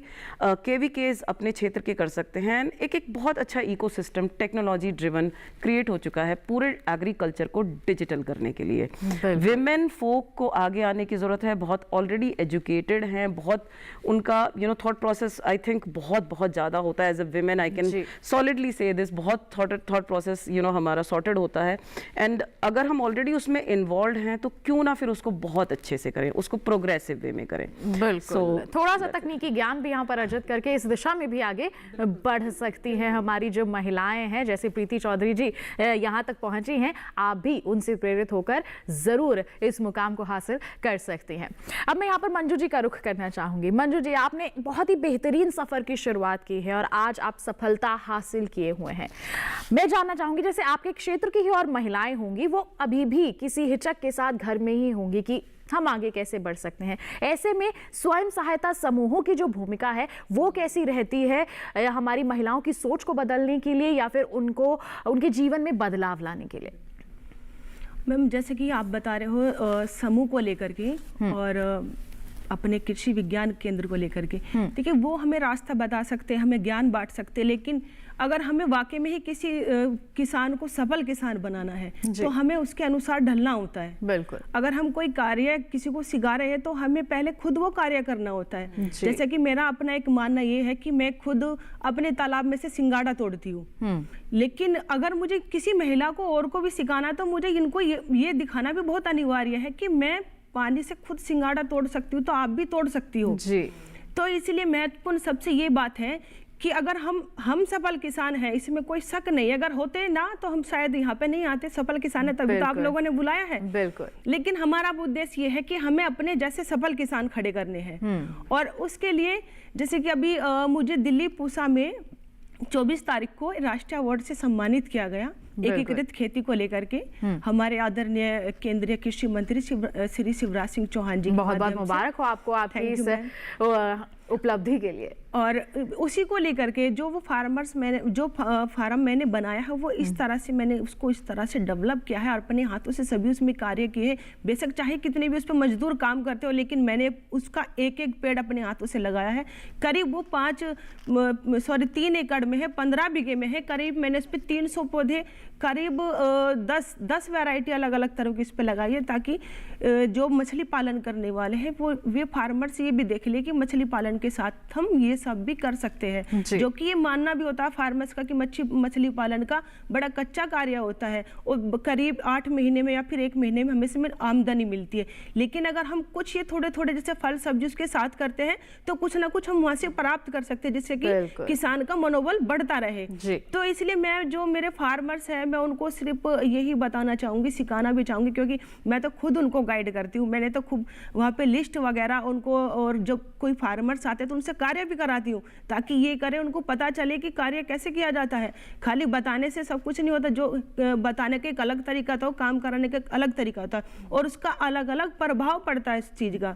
KVKs अपने क्षेत्र के कर सकते हैं। एक एक बहुत अच्छा इकोसिस्टम टेक्नोलॉजी ड्रिवन क्रिएट हो चुका है पूरे एग्रीकल्चर को डिजिटल करने के लिए। विमेन फोक को आगे आने की ज़रूरत है, बहुत ऑलरेडी एजुकेटेड हैं, बहुत उनका थॉट प्रोसेस आई थिंक बहुत ज़्यादा होता है। As a women I can solidly say this, बहुत थॉट प्रोसेस हमारा सॉर्टेड होता है। एंड अगर हम ऑलरेडी उसमें इन्वॉल्व हैं तो क्यों ना फिर उसको बहुत अच्छे से करें, उसको प्रोग्रेसिव वे में करें। बिल्कुल थोड़ा सा तकनीकी ज्ञान भी यहाँ पर अर्जित करके इस दिशा में भी आगे बढ़ सकती हैं हमारी जो महिलाएं हैं, जैसे प्रीति चौधरी जी यहाँ तक पहुंची हैं। आप भी उनसे प्रेरित होकर जरूर इस मुकाम को हासिल कर सकती हैं। अब मैं यहाँ पर मंजू जी का रुख करना चाहूंगी। मंजू जी, आपने बहुत ही बेहतरीन सफर की शुरुआत की है और आज आप सफलता हासिल किए हुए हैं। मैं जानना चाहूंगी, जैसे आपके क्षेत्र की ही और महिलाएं होंगी, वो अभी भी किसी हिचक के साथ घर में ही होंगी कि हम आगे कैसे बढ़ सकते हैं। ऐसे में स्वयं सहायता समूहों की जो भूमिका है वो कैसी रहती है हमारी महिलाओं की सोच को बदलने के लिए या फिर उनको उनके जीवन में बदलाव लाने के लिए? मैम, जैसे कि आप बता रहे हो समूह को लेकर के और अपने कृषि विज्ञान केंद्र को लेकर के, देखिए वो हमें रास्ता बता सकते हैं, हमें ज्ञान बांट सकते हैं, लेकिन अगर हमें वाकई में ही किसी किसान को सफल किसान बनाना है तो हमें उसके अनुसार ढलना होता है। बिल्कुल। अगर हम कोई कार्य किसी को सिखा रहे हैं तो हमें पहले खुद वो कार्य करना होता है। जैसे कि मेरा अपना एक मानना ये है कि मैं खुद अपने तालाब में से सिंगाड़ा तोड़ती हूँ, लेकिन अगर मुझे किसी महिला को और को भी सिखाना तो मुझे इनको ये दिखाना भी बहुत अनिवार्य है कि मैं पानी से खुद सिंगाड़ा तोड़ सकती हूँ तो आप भी तोड़ सकती हो जी। तो इसलिए महत्वपूर्ण सबसे ये बात है कि अगर हम सफल किसान हैं, इसमें कोई शक नहीं। अगर होते ना तो हम शायद यहाँ पे नहीं आते। सफल किसान है तभी तो आप लोगों ने बुलाया है। बिल्कुल। लेकिन हमारा उद्देश्य ये है कि हमें अपने जैसे सफल किसान खड़े करने हैं और उसके लिए जैसे कि अभी मुझे दिल्ली पूसा में 24 तारीख को राष्ट्रीय अवार्ड से सम्मानित किया गया एकीकृत खेती को लेकर के। हमारे आदरणीय केंद्रीय कृषि मंत्री श्री शिवराज सिंह चौहान जी, बहुत बहुत मुबारक हो आपको आपकी इस उपलब्धि के लिए। और उसी को लेकर के जो वो फार्म मैंने बनाया है वो इस तरह से मैंने उसको इस तरह से डेवलप किया है और अपने हाथों से सभी उसमें कार्य किए। बेशक चाहे कितने भी उस पर मजदूर काम करते हो, लेकिन मैंने उसका एक एक पेड़ अपने हाथों से लगाया है। करीब वो 3 एकड़ में है, 15 बीघे में है। करीब मैंने उस पर 300 पौधे, करीब 10 वैरायटी अलग अलग तरह की इस पर लगाई है, ताकि जो मछली पालन करने वाले हैं वे फार्मर्स ये भी देख ले कि मछली पालन के साथ हम ये सब भी कर सकते हैं। जो कि ये मानना भी होता है फार्मर्स का कि मछली पालन का बड़ा कच्चा कार्य होता है और करीब 8 महीने में या फिर 1 महीने में हमें इसमें आमदनी मिलती है। लेकिन अगर हम कुछ ये थोड़े थोड़े जैसे फल सब्जी उसके साथ करते हैं तो कुछ ना कुछ हम वहां से प्राप्त कर सकते हैं, जिससे कि किसान का मनोबल बढ़ता रहे। तो इसलिए मैं जो मेरे फार्मर्स हैं मैं उनको सिर्फ यही बताना चाहूंगी, सिखाना भी चाहूंगी, क्योंकि मैं तो खुद उनको गाइड करती हूँ। मैंने तो खूब वहाँ पे लिस्ट वगैरह उनको, और जब कोई फार्मर्स आते हैं तो उनसे कार्य भी कराती हूँ ताकि ये करें, उनको पता चले कि कार्य कैसे किया जाता है। खाली बताने से सब कुछ नहीं होता, जो बताने का एक अलग तरीका होता है, काम कराने का एक अलग तरीका होता है और उसका अलग अलग प्रभाव पड़ता है इस चीज का।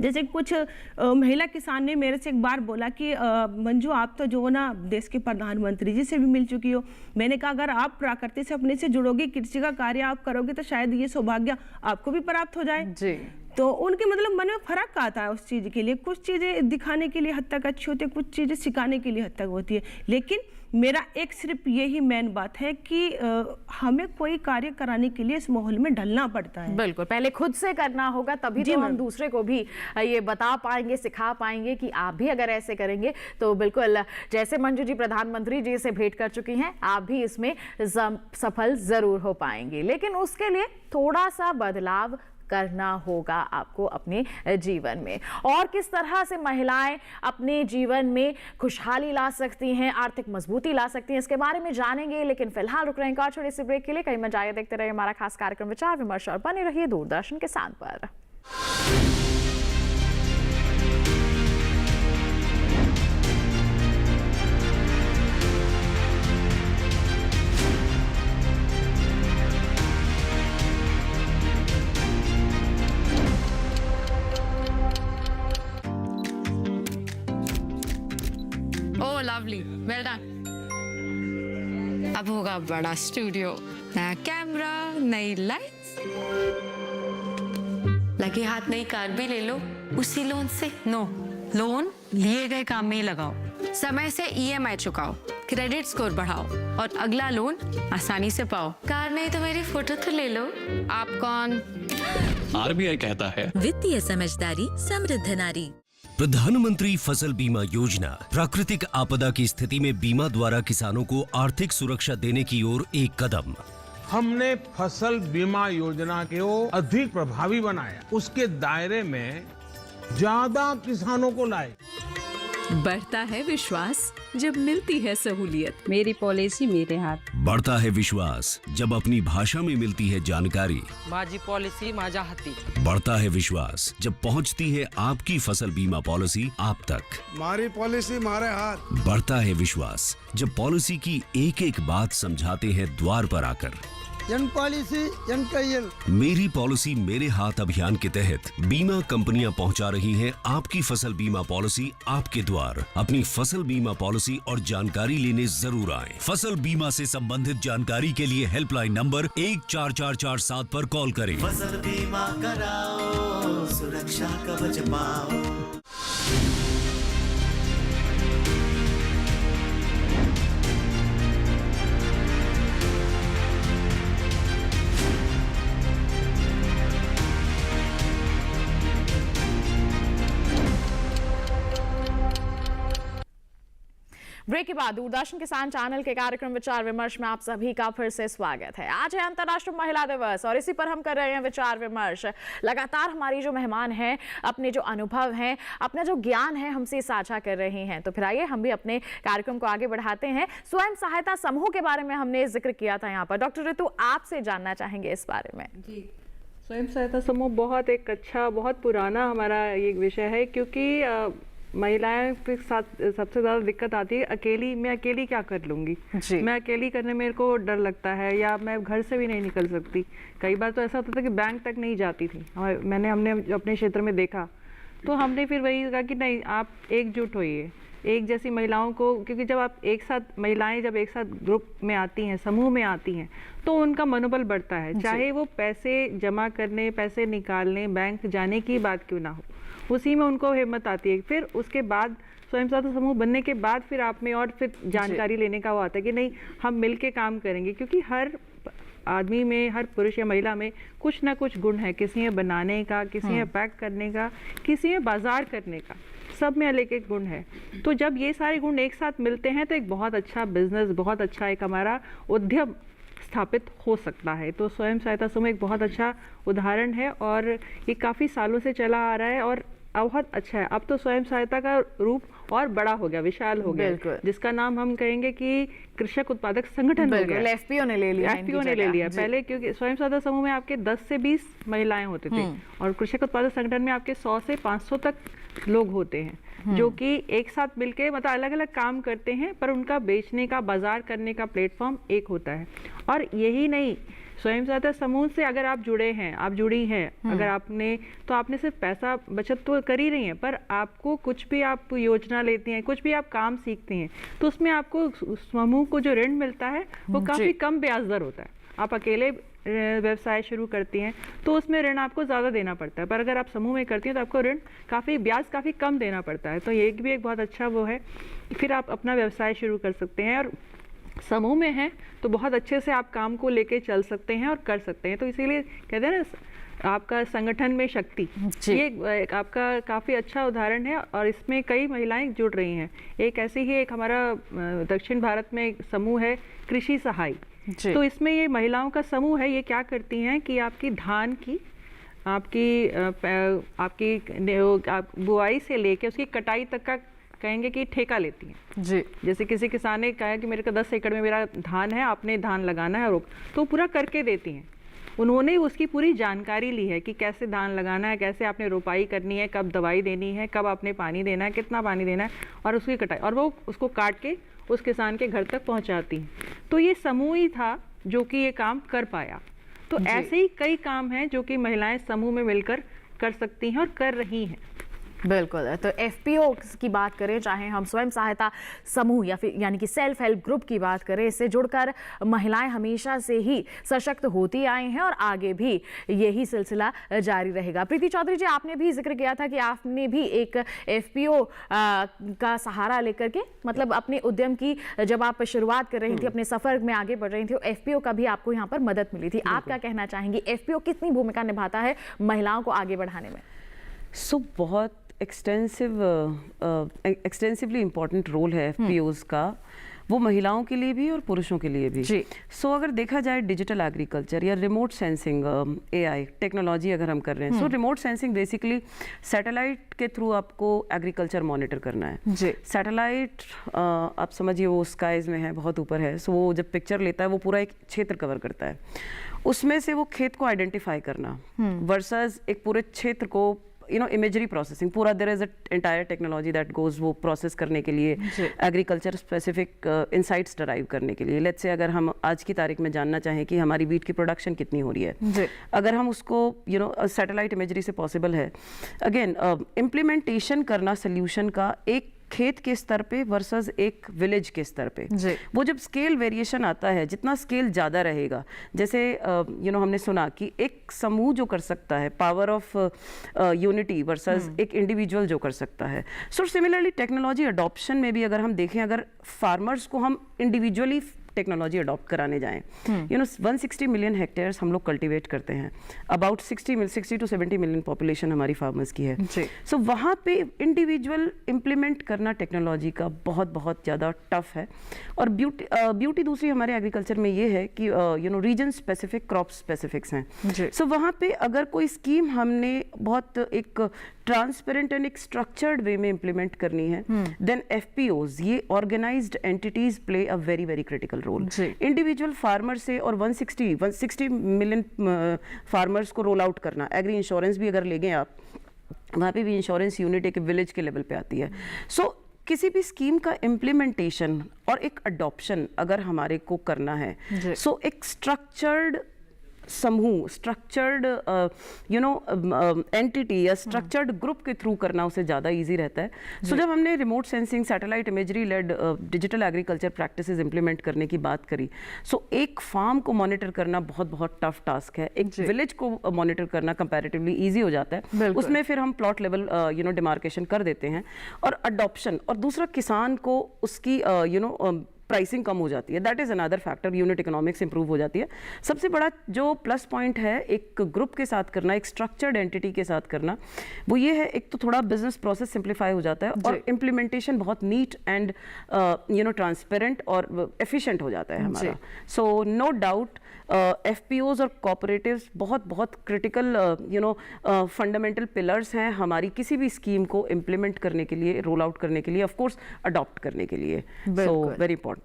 जैसे कुछ महिला किसान ने मेरे से एक बार बोला कि मंजू आप तो जो ना देश के प्रधानमंत्री जी से भी मिल चुकी हो। मैंने कहा अगर आप प्रकृति से अपने से जुड़ोगे, कृषि का कार्य आप करोगे तो शायद ये सौभाग्य आपको भी प्राप्त हो जाए जी। तो उनके मतलब मन में फर्क आता है उस चीज के लिए। कुछ चीजें दिखाने के लिए हद तक अच्छी होती है, कुछ चीजें सिखाने के लिए हद तक होती है। लेकिन मेरा एक सिर्फ यही मेन बात है कि हमें कोई कार्य कराने के लिए इस माहौल में ढलना पड़ता है। बिल्कुल, पहले खुद से करना होगा, तभी तो हम दूसरे को भी ये बता पाएंगे, सिखा पाएंगे कि आप भी अगर ऐसे करेंगे तो बिल्कुल जैसे मंजू जी प्रधानमंत्री जी से भेंट कर चुकी हैं, आप भी इसमें सफल जरूर हो पाएंगे। लेकिन उसके लिए थोड़ा सा बदलाव करना होगा आपको अपने जीवन में। और किस तरह से महिलाएं अपने जीवन में खुशहाली ला सकती हैं, आर्थिक मजबूती ला सकती हैं, इसके बारे में जानेंगे। लेकिन फिलहाल रुक रहे हैं एक छोटे से ब्रेक के लिए। कहीं मत जाइए, देखते रहिए हमारा खास कार्यक्रम विचार विमर्श और बने रहिए दूरदर्शन के साथ पर। ओह लवली, वेल डन। अब होगा बड़ा स्टूडियो, नया कैमरा, नई लाइट्स। लगे हाथ नई कार भी ले लो उसी लोन से। नो, लोन लिए गए काम में ही लगाओ, समय से EMI चुकाओ, क्रेडिट स्कोर बढ़ाओ और अगला लोन आसानी से पाओ। कार नहीं तो मेरी फोटो तो ले लो। आप कौन? RBI कहता है वित्तीय समझदारी समृद्ध नारी। प्रधानमंत्री फसल बीमा योजना प्राकृतिक आपदा की स्थिति में बीमा द्वारा किसानों को आर्थिक सुरक्षा देने की ओर एक कदम। हमने फसल बीमा योजना को अधिक प्रभावी बनाया, उसके दायरे में ज्यादा किसानों को लाए। बढ़ता है विश्वास जब मिलती है सहूलियत। मेरी पॉलिसी मेरे हाथ। बढ़ता है विश्वास जब अपनी भाषा में मिलती है जानकारी। माझी पॉलिसी माझ्या हाती। बढ़ता है विश्वास जब पहुंचती है आपकी फसल बीमा पॉलिसी आप तक। हमारी पॉलिसी हमारे हाथ। बढ़ता है विश्वास जब पॉलिसी की एक एक बात समझाते हैं द्वार पर आकर। मेरी पॉलिसी मेरे हाथ अभियान के तहत बीमा कंपनियां पहुंचा रही हैं आपकी फसल बीमा पॉलिसी आपके द्वार। अपनी फसल बीमा पॉलिसी और जानकारी लेने जरूर आएं। फसल बीमा से संबंधित जानकारी के लिए हेल्पलाइन नंबर 14447 पर कॉल करें। फसल बीमा कराओ, सुरक्षा कवच पाओ। ब्रेक के बाद दूरदर्शन किसान चैनल के कार्यक्रम विचार विमर्श में आप सभी का फिर से स्वागत है। आज है अंतर्राष्ट्रीय महिला दिवस और इसी पर हम कर रहे हैं विचार विमर्श। लगातार हमारी जो मेहमान हैं अपने जो अनुभव हैं, अपना जो ज्ञान है हमसे साझा कर रही हैं। तो फिर आइए हम भी अपने कार्यक्रम को आगे बढ़ाते हैं। स्वयं सहायता समूह के बारे में हमने जिक्र किया था यहाँ पर। डॉक्टर ऋतु, आपसे जानना चाहेंगे इस बारे में। जी, स्वयं सहायता समूह बहुत एक अच्छा, बहुत पुराना हमारा ये विषय है, क्योंकि महिलाएं के साथ सबसे ज़्यादा दिक्कत आती है मैं अकेली क्या कर लूँगी, मैं अकेली करने मेरे को डर लगता है, या मैं घर से भी नहीं निकल सकती। कई बार तो ऐसा होता था कि बैंक तक नहीं जाती थी। हमने अपने क्षेत्र में देखा, तो हमने फिर वही कहा कि नहीं, आप एकजुट होइए, एक जैसी महिलाओं को, क्योंकि जब आप एक साथ महिलाएं जब एक साथ ग्रुप में आती हैं, समूह में आती हैं, तो उनका मनोबल बढ़ता है। चाहे वो पैसे जमा करने, पैसे निकालने, बैंक जाने की बात क्यों ना हो, उसी में उनको हिम्मत आती है। फिर उसके बाद स्वयं सहायता समूह बनने के बाद फिर आप में और फिर जानकारी लेने का वो आता है कि नहीं, हम मिल के काम करेंगे। क्योंकि हर आदमी में, हर पुरुष या महिला में कुछ ना कुछ गुण है। किसी में बनाने का, किसी में पैक करने का, किसी में बाजार करने का, सब में अलग एक गुण है। तो जब ये सारे गुण एक साथ मिलते हैं तो एक बहुत अच्छा बिजनेस, बहुत अच्छा एक हमारा उद्यम स्थापित हो सकता है। तो स्वयं सहायता समूह एक बहुत अच्छा उदाहरण है और ये काफ़ी सालों से चला आ रहा है और बहुत अच्छा है। अब तो स्वयं सहायता का रूप और बड़ा हो गया, विशाल हो गया, जिसका नाम हम कहेंगे कि कृषक उत्पादक संगठन हो गया। एफपीओ ने ले लिया। पहले क्योंकि स्वयं सहायता समूह में आपके 10 से 20 महिलाएं होते थे और कृषक उत्पादक संगठन में आपके 100 से 500 तक लोग होते हैं, जो कि एक साथ मिलके मतलब अलग अलग काम करते हैं, पर उनका बेचने का, बाजार करने का प्लेटफॉर्म एक होता है। और यही नहीं, स्वयं सहायता समूह से अगर आप जुड़े हैं, आप जुड़ी हैं, अगर आपने सिर्फ पैसा बचत तो कर ही रही हैं, पर आपको कुछ भी आप योजना लेती हैं, कुछ भी आप काम सीखती हैं, तो उसमें आपको समूह को जो ऋण मिलता है वो काफ़ी कम ब्याज दर होता है। आप अकेले व्यवसाय शुरू करती हैं तो उसमें ऋण आपको ज़्यादा देना पड़ता है, पर अगर आप समूह में करती हैं तो आपको ऋण ब्याज काफ़ी कम देना पड़ता है। तो ये भी एक बहुत अच्छा वो है, फिर आप अपना व्यवसाय शुरू कर सकते हैं। और समूह में हैं तो बहुत अच्छे से आप काम को लेके चल सकते हैं और कर सकते हैं। तो इसीलिए कहते हैं ना, आपका संगठन में शक्ति, ये आपका काफ़ी अच्छा उदाहरण है और इसमें कई महिलाएं जुड़ रही हैं। एक ऐसी ही एक हमारा दक्षिण भारत में एक समूह है, कृषि सहाय। तो इसमें ये महिलाओं का समूह है। ये क्या करती हैं कि आपकी धान की आपकी बुआई से लेके उसकी कटाई तक का कहेंगे कि ठेका लेती हैं। जैसे किसी किसान ने कहा कि मेरे को 10 एकड़ में मेरा धान है, आपने धान लगाना है, तो पूरा करके देती हैं। उन्होंने उसकी पूरी जानकारी ली है कि कैसे धान लगाना है, कैसे आपने रोपाई करनी है, कब दवाई देनी है, कब आपने पानी देना है, कितना पानी देना है, और उसकी कटाई, और वो उसको काट के उस किसान के घर तक पहुंचाती हैं। तो ये समूह ही था जो कि ये काम कर पाया। तो ऐसे ही कई काम हैं जो कि महिलाएं समूह में मिलकर कर सकती हैं और कर रही हैं। बिल्कुल। तो एफपीओ की बात करें, चाहे हम स्वयं सहायता समूह या फिर यानी कि सेल्फ हेल्प ग्रुप की बात करें, इससे जुड़कर महिलाएं हमेशा से ही सशक्त होती आई हैं और आगे भी यही सिलसिला जारी रहेगा। प्रीति चौधरी जी, आपने भी जिक्र किया था कि आपने भी एक एफपीओ का सहारा लेकर के, मतलब अपने उद्यम की जब आप शुरुआत कर रही थी, अपने सफर में आगे बढ़ रही थी, एफपीओ का भी आपको यहाँ पर मदद मिली थी। आप क्या कहना चाहेंगी, एफपीओ कितनी भूमिका निभाता है महिलाओं को आगे बढ़ाने में? बहुत एक्सटेंसिवली इम्पॉर्टेंट रोल है एफपीओज का, वो महिलाओं के लिए भी और पुरुषों के लिए भी। अगर देखा जाए डिजिटल एग्रीकल्चर या रिमोट सेंसिंग, एआई टेक्नोलॉजी अगर हम कर रहे हैं, रिमोट सेंसिंग बेसिकली सैटेलाइट के थ्रू आपको एग्रीकल्चर मॉनिटर करना है। सैटेलाइट आप समझिए वो स्काइज में है, बहुत ऊपर है, सो वो जब पिक्चर लेता है वो पूरा एक क्षेत्र कवर करता है, उसमें से वो खेत को आइडेंटिफाई करना वर्सेस एक पूरे क्षेत्र को इमेजरी प्रोसेसिंग, पूरा there is a entire technology that goes वो प्रोसेस करने के लिए, एग्रीकल्चर स्पेसिफिक इनसाइट्स डराइव करने के लिए। लेट्स से अगर हम आज की तारीख में जानना चाहें कि हमारी वीट की प्रोडक्शन कितनी हो रही है, अगर हम उसको सैटेलाइट इमेजरी से पॉसिबल है। अगेन इम्प्लीमेंटेशन करना सोल्यूशन का एक खेत के स्तर पे वर्सेस एक विलेज के स्तर पे, वो जब स्केल वेरिएशन आता है, जितना स्केल ज़्यादा रहेगा, जैसे हमने सुना कि एक समूह जो कर सकता है, पावर ऑफ यूनिटी वर्सेस एक इंडिविजुअल जो कर सकता है। सो सिमिलरली टेक्नोलॉजी अडॉप्शन में भी अगर हम देखें, अगर फार्मर्स को हम इंडिविजुअली टेक्नोलॉजी अडॉप्ट कराने जाएं, 160 मिलियन हेक्टेयर्स हम लोग कल्टीवेट करते हैं, अबाउट 60 to 70 मिलियन पॉपुलेशन हमारी फार्मर्स की है। सो वहाँ पे इंडिविजुअल इम्प्लीमेंट करना टेक्नोलॉजी का बहुत बहुत ज़्यादा टफ है। और ब्यूटी दूसरी हमारे एग्रीकल्चर में ये है कि रीजन स्पेसिफिक, क्रॉप स्पेसिफिक्स हैं। सो वहाँ पे अगर कोई स्कीम हमने बहुत एक ट्रांसपेरेंट एंड एक स्ट्रक्चर्ड वे में इम्प्लीमेंट करनी है, देन एफपीओज, ये organised entities play a very very critical role. Individual farmer से और 160 मिलियन फार्मर्स को रोल आउट करना, एग्री इंश्योरेंस भी अगर ले गए आप, वहाँ पे भी इंश्योरेंस यूनिट एक विलेज के लेवल पे आती है। सो किसी भी स्कीम का इम्प्लीमेंटेशन और एक अडॉप्शन अगर हमारे को करना है, सो एक स्ट्रक्चर्ड समूह, स्ट्रक्चर्ड एंटिटी या स्ट्रक्चर्ड ग्रुप के थ्रू करना उसे ज़्यादा इजी रहता है। सो जब हमने remote sensing, satellite imagery led digital agriculture practices implement करने की बात करी, सो एक फार्म को मॉनिटर करना बहुत बहुत टफ टास्क है, एक विलेज को मॉनिटर करना कंपैरेटिवली इजी हो जाता है, उसमें फिर हम प्लॉट लेवल डिमार्केशन कर देते हैं। और अडॉप्शन, और दूसरा किसान को उसकी प्राइसिंग कम हो जाती है, that is another factor, unit economics improve हो जाती है। सबसे बड़ा जो प्लस पॉइंट है एक ग्रुप के साथ करना, एक स्ट्रक्चर्ड एंटिटी के साथ करना, वो ये है, एक तो थोड़ा बिजनेस प्रोसेस सिंप्लीफाई हो जाता है और इम्प्लीमेंटेशन बहुत नीट एंड ट्रांसपेरेंट और एफिशिएंट हो जाता है हमारा। सो नो डाउट एफपीओज और कोऑपरेटिव्स बहुत बहुत क्रिटिकल फंडामेंटल पिलर्स हैं हमारी किसी भी स्कीम को इम्प्लीमेंट करने के लिए, रोल आउट करने के लिए, ऑफ कोर्स अडॉप्ट करने के लिए। So very important.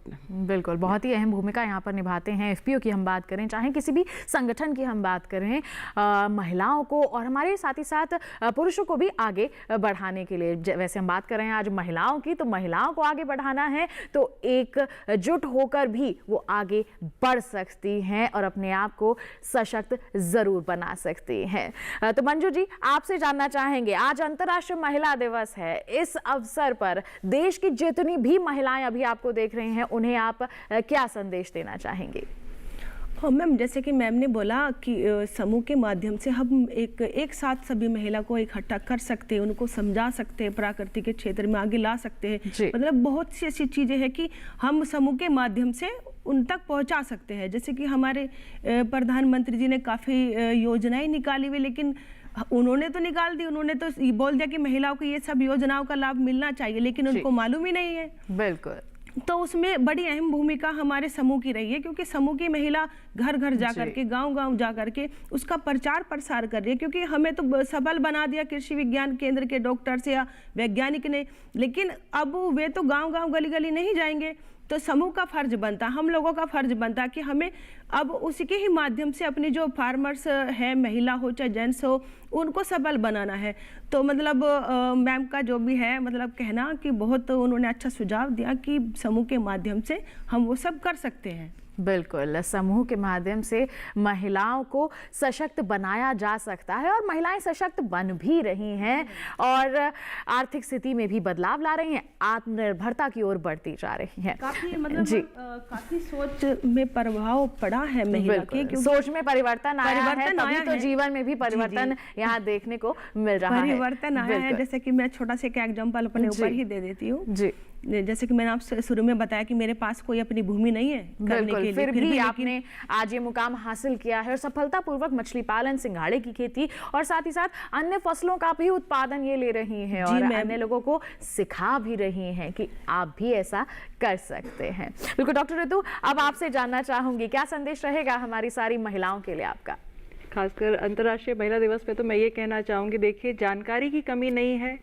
बिल्कुल, बहुत ही अहम भूमिका यहाँ पर निभाते हैं एफपीओ की हम बात करें, चाहे किसी भी संगठन की हम बात करें, महिलाओं को और हमारे साथ ही साथ पुरुषों को भी आगे बढ़ाने के लिए। वैसे हम बात कर रहे हैं आज महिलाओं की, तो महिलाओं को आगे बढ़ाना है तो एकजुट होकर भी वो आगे बढ़ सकती हैं और अपने आप को सशक्त जरूर बना सकती हैं। तो मंजू जी, आपसे जानना चाहेंगे, आज अंतर्राष्ट्रीय महिला दिवस है, इस अवसर पर देश की जितनी भी महिलाएं अभी आपको देख रही हैं, उन्हें आप क्या संदेश देना चाहेंगे? मैम, जैसे कि मैम ने बोला कि समूह के माध्यम से हम एक साथ सभी महिला को इकट्ठा कर सकते हैं, उनको समझा सकते हैं, प्रकृति के क्षेत्र में आगे ला सकते हैं। मतलब बहुत सी ऐसी चीज़ें हैं कि हम समूह के माध्यम से उन तक पहुंचा सकते हैं। जैसे कि हमारे प्रधानमंत्री जी ने काफ़ी योजनाएं निकाली हुई, लेकिन उन्होंने तो निकाल दी, उन्होंने तो बोल दिया कि महिलाओं को ये सब योजनाओं का लाभ मिलना चाहिए, लेकिन उनको मालूम ही नहीं है। बिल्कुल। तो उसमें बड़ी अहम भूमिका हमारे समूह की रही है, क्योंकि समूह की महिला घर घर जा करके, गांव गांव जा करके उसका प्रचार प्रसार कर रही है। क्योंकि हमें तो सबल बना दिया कृषि विज्ञान केंद्र के डॉक्टर से या वैज्ञानिक ने, लेकिन अब वे तो गांव गांव गली गली नहीं जाएंगे। तो समूह का फर्ज बनता, हम लोगों का फर्ज बनता कि हमें अब उसी के ही माध्यम से अपनी जो फार्मर्स है, महिला हो चाहे जेंट्स हो, उनको सबल बनाना है। तो मतलब मैम का जो भी है मतलब कहना कि बहुत उन्होंने अच्छा सुझाव दिया कि समूह के माध्यम से हम वो सब कर सकते हैं। बिल्कुल, समूह के माध्यम से महिलाओं को सशक्त बनाया जा सकता है और महिलाएं सशक्त बन भी रही हैं और आर्थिक स्थिति में भी बदलाव ला रही हैं, आत्मनिर्भरता की ओर बढ़ती जा रही हैं। काफी मतलब काफी सोच में प्रभाव पड़ा है महिला के, क्योंकि सोच में परिवर्तन आया है, तभी तो जीवन में भी परिवर्तन यहाँ देखने को मिल रहा है। परिवर्तन आया है, जैसे कि मैं छोटा सा एक एग्जांपल अपने ऊपर ही दे देती हूँ जी। जैसे कि मैंने आपसे शुरू में बताया कि मेरे पास कोई अपनी भूमि नहीं है करने के लिए, फिर भी आपने आज ये मुकाम हासिल किया है और सफलतापूर्वक मछली पालन, सिंघाड़े की खेती और साथ ही साथ अन्य फसलों का भी उत्पादन ये ले रही हैं और अन्य लोगों को सिखा भी रही हैं कि आप भी ऐसा कर सकते हैं। बिल्कुल डॉक्टर ऋतु, अब आपसे जानना चाहूंगी क्या संदेश रहेगा हमारी सारी महिलाओं के लिए आपका? खासकर अंतर्राष्ट्रीय महिला दिवस पे तो मैं ये कहना चाहूँगी, देखिए जानकारी की कमी नहीं है,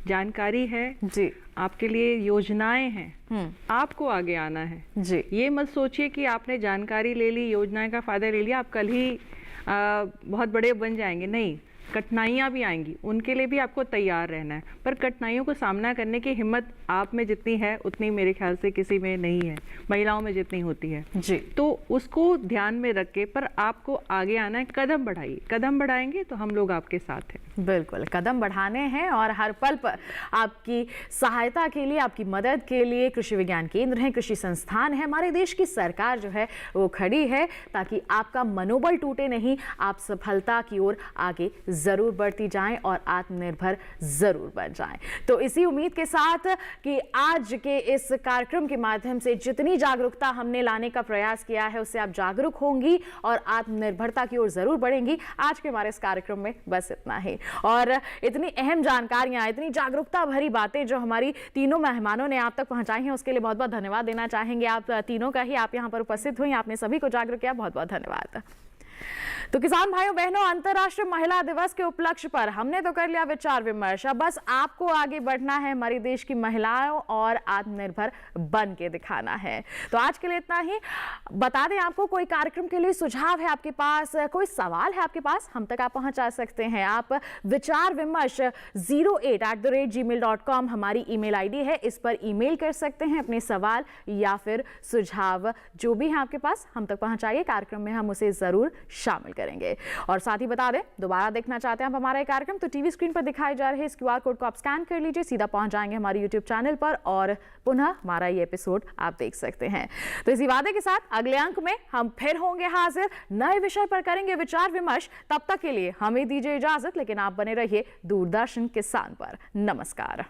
जानकारी है जी, आपके लिए योजनाएं हैं, आपको आगे आना है जी। ये मत सोचिए कि आपने जानकारी ले ली, योजनाएं का फायदा ले लिया, आप कल ही बहुत बड़े बन जाएंगे। नहीं, कठिनाइयाँ भी आएंगी, उनके लिए भी आपको तैयार रहना है, पर कठिनाइयों को सामना करने की हिम्मत आप में जितनी है उतनी मेरे ख्याल से किसी में नहीं है, महिलाओं में जितनी होती है जी। तो उसको ध्यान में रख के पर आपको आगे आना है, कदम बढ़ाइए, कदम बढ़ाएंगे तो हम लोग आपके साथ हैं। बिल्कुल, कदम बढ़ाने हैं और हर पल पर आपकी सहायता के लिए, आपकी मदद के लिए कृषि विज्ञान केंद्र है, कृषि संस्थान है, हमारे देश की सरकार जो है वो खड़ी है ताकि आपका मनोबल टूटे नहीं, आप सफलता की ओर आगे जरूर बढ़ती जाएं और आत्मनिर्भर जरूर बन जाएं। तो इसी उम्मीद के साथ कि आज के इस कार्यक्रम के माध्यम से जितनी जागरूकता हमने लाने का प्रयास किया है उससे आप जागरूक होंगी और आत्मनिर्भरता की ओर जरूर बढ़ेंगी। आज के हमारे इस कार्यक्रम में बस इतना ही, और इतनी अहम जानकारियां, इतनी जागरूकता भरी बातें जो हमारी तीनों मेहमानों ने आप तक पहुंचाई हैं उसके लिए बहुत बहुत धन्यवाद देना चाहेंगे आप तीनों का ही। आप यहाँ पर उपस्थित हुई, आपने सभी को जागरूक किया, बहुत बहुत धन्यवाद। तो किसान भाइयों बहनों, अंतर्राष्ट्रीय महिला दिवस के उपलक्ष्य पर हमने तो कर लिया विचार विमर्श, अब बस आपको आगे बढ़ना है, हमारे देश की महिलाओं और आत्मनिर्भर बन के दिखाना है। तो आज के लिए इतना ही। बता दें आपको, कोई कार्यक्रम के लिए सुझाव है आपके पास, कोई सवाल है आपके पास, हम तक आप पहुंचा सकते हैं। आप विचार विमर्श 08@gmail.com हमारी ईमेल आईडी है, इस पर ईमेल कर सकते हैं अपने सवाल या फिर सुझाव जो भी है आपके पास, हम तक पहुंचाइए, कार्यक्रम में हम उसे जरूर शामिल करेंगे। और साथ ही बता दें, दोबारा देखना चाहते हैं आप हमारा कार्यक्रम तो टीवी स्क्रीन पर दिखाए जा रहे इस QR कोड को आप स्कैन कर लीजिए, सीधा पहुंच जाएंगे हमारे YouTube चैनल पर और पुनः हमारा ये एपिसोड आप देख सकते हैं। तो इसी वादे के साथ अगले अंक में हम फिर होंगे हाजिर, नए विषय पर करेंगे विचार विमर्श। तब तक के लिए हमें दीजिए इजाजत, लेकिन आप बने रहिए दूरदर्शन किसान पर। नमस्कार।